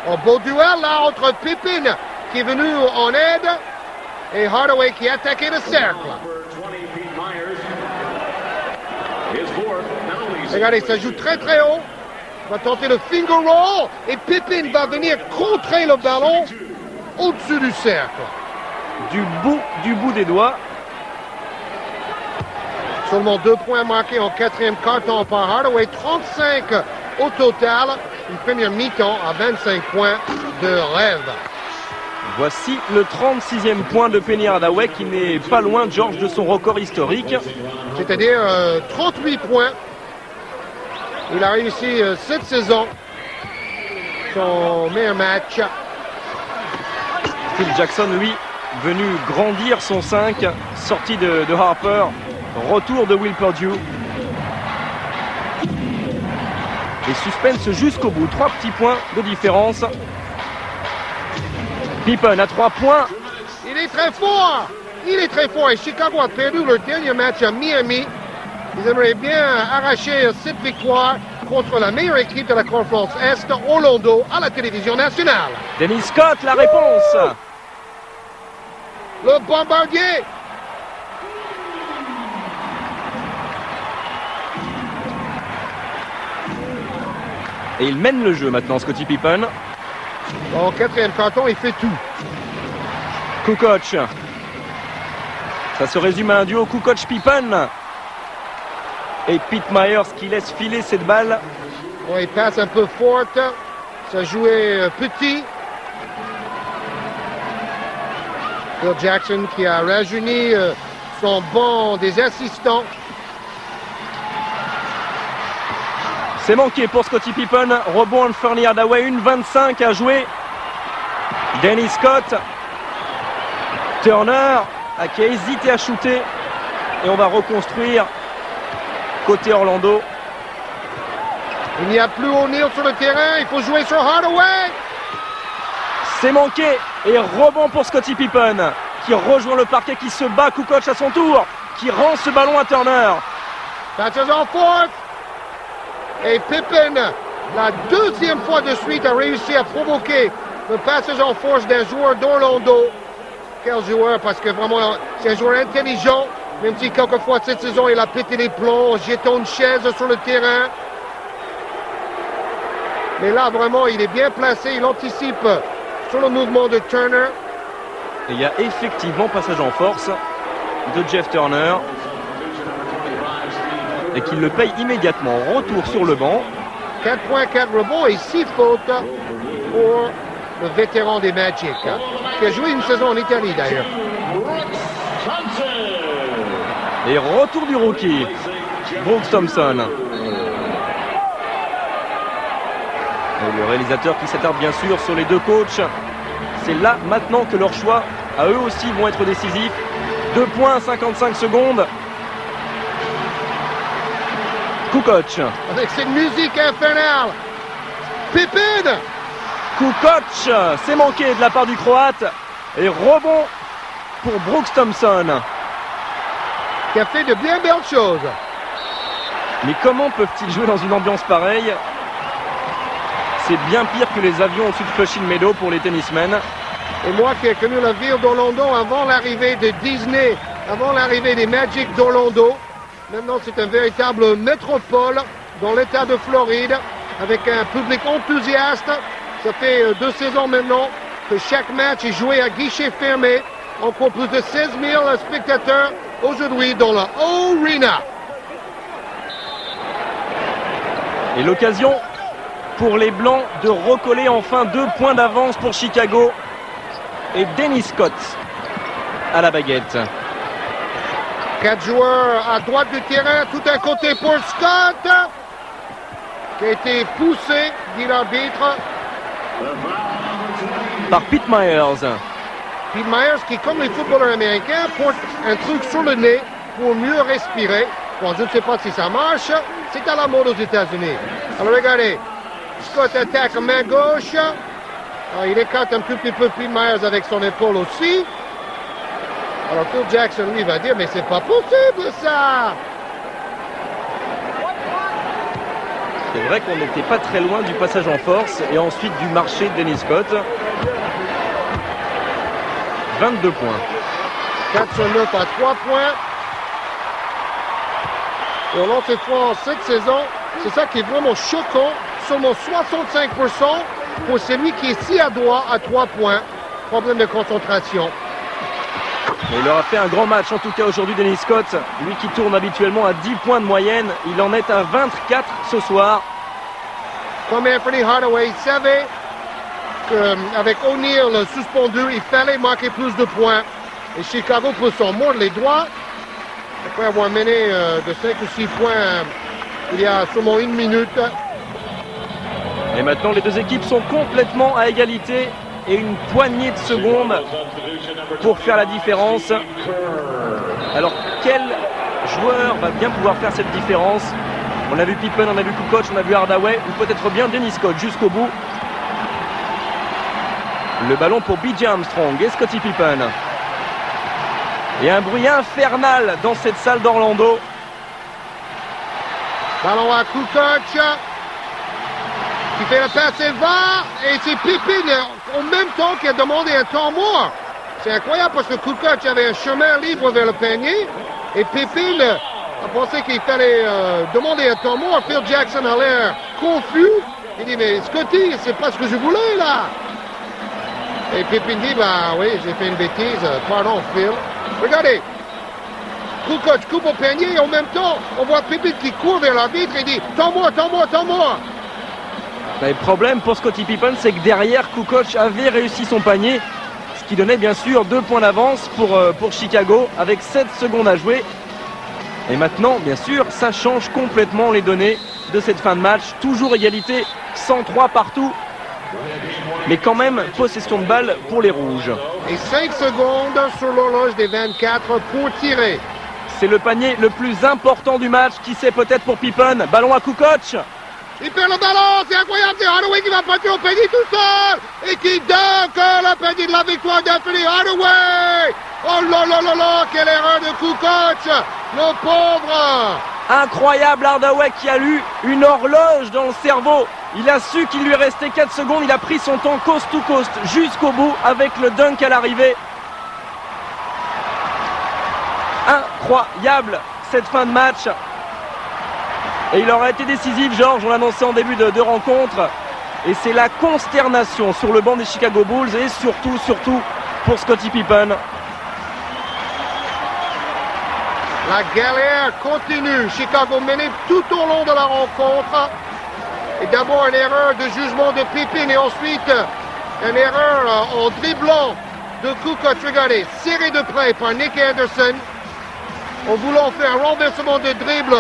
Un beau duel là entre Pippen qui est venu en aide et Hardaway qui a attaqué le cercle. Regardez, ça joue très haut. Il va tenter le finger roll et Pippen va venir contrer le ballon au-dessus du cercle. Du bout des doigts. Seulement 2 points marqués en 4e quart-temps par Hardaway. 35 au total. Une première mi-temps à 25 points de rêve. Voici le 36e point de Penny Hardaway qui n'est pas loin, George, de son record historique. C'est-à-dire 38 points. Il a réussi cette saison son meilleur match. Phil Jackson, lui, venu grandir son 5, sorti de Harper, retour de Will Perdue. Et suspense jusqu'au bout, 3 petits points de différence. Pippen à 3 points. Il est très fort. Il est très fort. Et Chicago a perdu leur dernier match à Miami. Ils aimeraient bien arracher cette victoire. contre la meilleure équipe de la conférence Est, Orlando, à la télévision nationale. Dennis Scott, la réponse. Le bombardier. Et il mène le jeu maintenant, Scottie Pippen. Au quatrième carton, il fait tout. Kukoc. Ça se résume à un duo Kukoc-Pippen. Et Pete Myers qui laisse filer cette balle. Bon, il passe un peu forte. Ça jouait petit. Phil Jackson qui a rajeuni son banc des assistants. C'est manqué pour Scottie Pippen. Rebond Anthony Hardaway. 1,25 à jouer. Dennis Scott. Turner qui a hésité à shooter. Et on va reconstruire côté Orlando. Il n'y a plus O'Neal sur le terrain. Il faut jouer sur Hardaway. C'est manqué. Et rebond pour Scottie Pippen qui rejoint le parquet, qui se bat. Kukoc à son tour, qui rend ce ballon à Turner. Passes en force. Et Pippen, la deuxième fois de suite, a réussi à provoquer le passage en force d'un joueur d'Orlando. Quel joueur, parce que vraiment, c'est un joueur intelligent, même si quelquefois cette saison, il a pété les plombs en jetant une chaise sur le terrain. Mais là, vraiment, il est bien placé, il anticipe sur le mouvement de Turner. Et il y a effectivement passage en force de Jeff Turner. Et qu'il le paye immédiatement. Retour sur le banc. 4 points, 4 rebonds et 6 fautes pour le vétéran des Magic, qui a joué une saison en Italie d'ailleurs. Et retour du rookie, Brooks Thompson. Et le réalisateur qui s'attarde bien sûr sur les deux coachs. C'est là maintenant que leurs choix, à eux aussi, vont être décisifs. 2 points, 55 secondes. Kukoc. Avec cette musique infernale. Pippen. Kukoc, c'est manqué de la part du Croate. Et rebond pour Brooks Thompson. Qui a fait de bien belles choses. Mais comment peuvent-ils jouer dans une ambiance pareille? C'est bien pire que les avions au-dessus de Flushing Meadow pour les tennismen. Et moi qui ai connu la ville d'Orlando avant l'arrivée de Disney, avant l'arrivée des Magic d'Orlando, maintenant c'est une véritable métropole dans l'état de Floride, avec un public enthousiaste. Ça fait 2 saisons maintenant que chaque match est joué à guichet fermé. Encore plus de 16 000 spectateurs aujourd'hui dans la Arena. Et l'occasion pour les Blancs de recoller enfin 2 points d'avance pour Chicago. Et Dennis Scott à la baguette. 4 joueurs à droite du terrain, tout un côté pour Scott, qui a été poussé, dit l'arbitre. Par Pete Myers. Pete Myers qui, comme les footballeurs américains, porte un truc sur le nez pour mieux respirer. Bon, je ne sais pas si ça marche. C'est à la mode aux États-Unis. Alors regardez, Scott attaque main gauche. Alors, il écarte un petit peu Pete Myers avec son épaule aussi. Alors Phil Jackson, lui, va dire, mais c'est pas possible ça. C'est vrai qu'on n'était pas très loin du passage en force et ensuite du marché de Dennis Scott. 22 points. 4 sur 9 à 3 points. Et on lance cette fois en cette saison. C'est ça qui est vraiment choquant. Seulement 65% pour celui qui est si adroit à 3 points. Problème de concentration. Il aura fait un grand match en tout cas aujourd'hui, Dennis Scott. Lui qui tourne habituellement à 10 points de moyenne. Il en est à 24 ce soir. Comme Anthony Hardaway savait qu'avec O'Neal suspendu, il fallait marquer plus de points. Et Chicago peut s'en mordre les doigts. Après avoir mené de 5 ou 6 points il y a seulement 1 minute. Et maintenant les deux équipes sont complètement à égalité. Et une poignée de secondes pour faire la différence. Alors quel joueur va bien pouvoir faire cette différence? On a vu Pippen, on a vu Kukoc, on a vu Hardaway, ou peut-être bien Dennis Scott jusqu'au bout. Le ballon pour B.J. Armstrong et Scottie Pippen. Et un bruit infernal dans cette salle d'Orlando. Ballon à Kukoc. qui fait le passe et va, et c'est Pippen en même temps qui a demandé un temps mort. C'est incroyable parce que Kukoc avait un chemin libre vers le panier, et Pippen a pensé qu'il fallait demander un temps mort. Phil Jackson a l'air confus. Il dit, mais Scotty, c'est pas ce que je voulais là. Et Pippen dit, bah oui, j'ai fait une bêtise, pardon Phil. Regardez, Kukoc coupe au panier et en même temps, on voit Pippen qui court vers l'arbitre et dit, temps mort, temps mort, temps mort. Le problème pour Scottie Pippen, c'est que derrière, Kukoc avait réussi son panier, ce qui donnait bien sûr 2 points d'avance pour Chicago, avec 7 secondes à jouer. Et maintenant, bien sûr, ça change complètement les données de cette fin de match. Toujours égalité, 103 partout. Mais quand même, possession de balle pour les Rouges. Et 5 secondes sur l'horloge des 24 pour tirer. C'est le panier le plus important du match. Qui sait, peut-être pour Pippen. Ballon à Kukoc. Il perd le ballon, c'est incroyable, c'est Hardaway qui va passer au panier tout seul et qui dunk le panier de la victoire d'Anthony Hardaway. Oh là là là là, quelle erreur de Kukoc, le pauvre. Incroyable Hardaway qui a eu une horloge dans le cerveau. Il a su qu'il lui restait 4 secondes, il a pris son temps coast to coast jusqu'au bout avec le dunk à l'arrivée. Incroyable cette fin de match. Et il aurait été décisif, Georges, on l'annonçait en début de rencontre. Et c'est la consternation sur le banc des Chicago Bulls et surtout pour Scottie Pippen. La galère continue. Chicago menait tout au long de la rencontre. Et d'abord une erreur de jugement de Pippen et ensuite une erreur en dribblant de Kukoc. Regardez, serré de près par Nick Anderson. En voulant faire un renversement de dribble,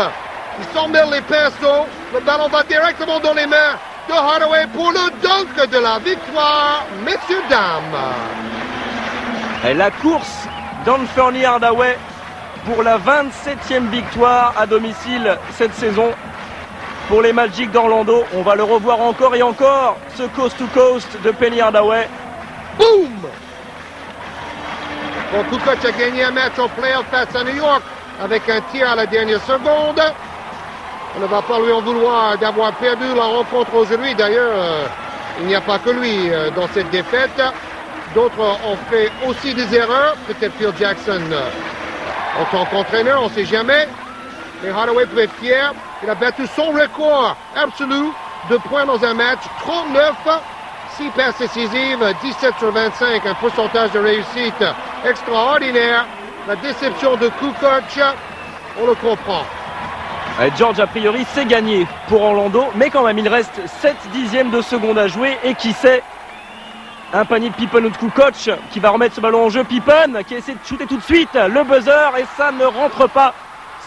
il s'emmêle les pinceaux. Le ballon va directement dans les mains de Hardaway pour le dunk de la victoire. Messieurs, dames. Et la course d'Anthony Hardaway pour la 27e victoire à domicile cette saison pour les Magic d'Orlando. On va le revoir encore et encore, ce coast-to-coast de Penny Hardaway. Boum! Bon, Kukoc a gagné un match en playoff face à New York avec un tir à la dernière seconde. On ne va pas lui en vouloir d'avoir perdu la rencontre aujourd'hui. D'ailleurs, il n'y a pas que lui dans cette défaite. D'autres ont fait aussi des erreurs. Peut-être Phil Jackson en tant qu'entraîneur, on ne sait jamais. Mais Hardaway peut être fier. Il a battu son record absolu de points dans un match. 39, 6 passes décisives, 17 sur 25. Un pourcentage de réussite extraordinaire. La déception de Kukoc, on le comprend. George, a priori, c'est gagné pour Orlando. Mais quand même, il reste 7 dixièmes de seconde à jouer. Et qui sait, un panier de Pippen ou de Kukoc qui va remettre ce ballon en jeu. Pippen qui essaie de shooter tout de suite. Le buzzer et ça ne rentre pas.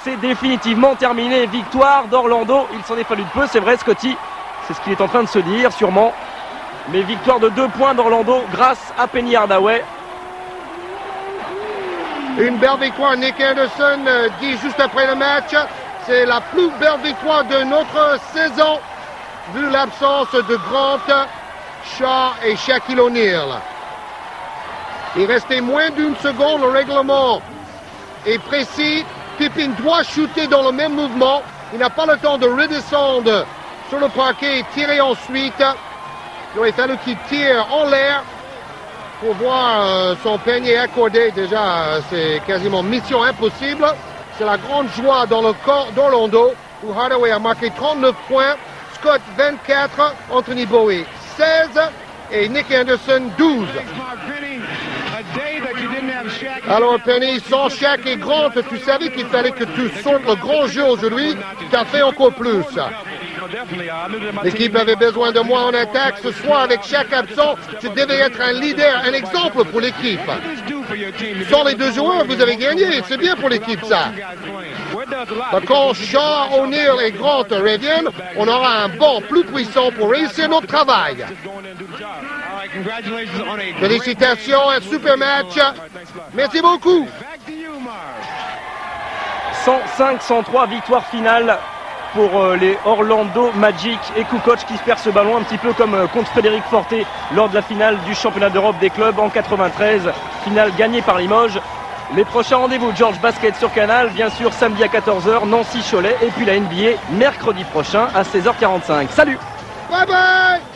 C'est définitivement terminé. Victoire d'Orlando. Il s'en est fallu de peu, c'est vrai, Scotty. C'est ce qu'il est en train de se dire, sûrement. Mais victoire de 2 points d'Orlando grâce à Penny Hardaway. Une belle victoire. Nick Anderson dit juste après le match, c'est la plus belle victoire de notre saison, vu l'absence de Grant, Shaw et Shaquille O'Neal. Il restait moins d'une seconde, le règlement est précis. Pippen doit shooter dans le même mouvement. Il n'a pas le temps de redescendre sur le parquet et tirer ensuite. Il aurait fallu qu'il tire en l'air pour voir son panier accordé. Déjà, c'est quasiment mission impossible. C'est la grande joie dans le corps d'Orlando où Hardaway a marqué 39 points, Scott 24, Anthony Bowie 16 et Nick Anderson 12. Alors Penny, sans Shaq et Grant, tu savais qu'il fallait que tu sortes le grand jeu aujourd'hui, tu as fait encore plus. L'équipe avait besoin de moi en attaque ce soir avec Shaq absent, tu devais être un leader, un exemple pour l'équipe. Sans les deux joueurs, vous avez gagné, c'est bien pour l'équipe ça. Quand Shaw, O'Neal et Grant reviennent, on aura un banc plus puissant pour réussir notre travail. Félicitations, un super match. Merci beaucoup. 105-103, victoire finale pour les Orlando Magic et Kukoc qui perd ce ballon un petit peu comme contre Frédéric Forté lors de la finale du championnat d'Europe des clubs en 93, finale gagnée par Limoges. Les prochains rendez-vous, George Basket sur Canal, bien sûr samedi à 14h, Nancy-Cholet et puis la NBA mercredi prochain à 16h45. Salut! Bye-bye!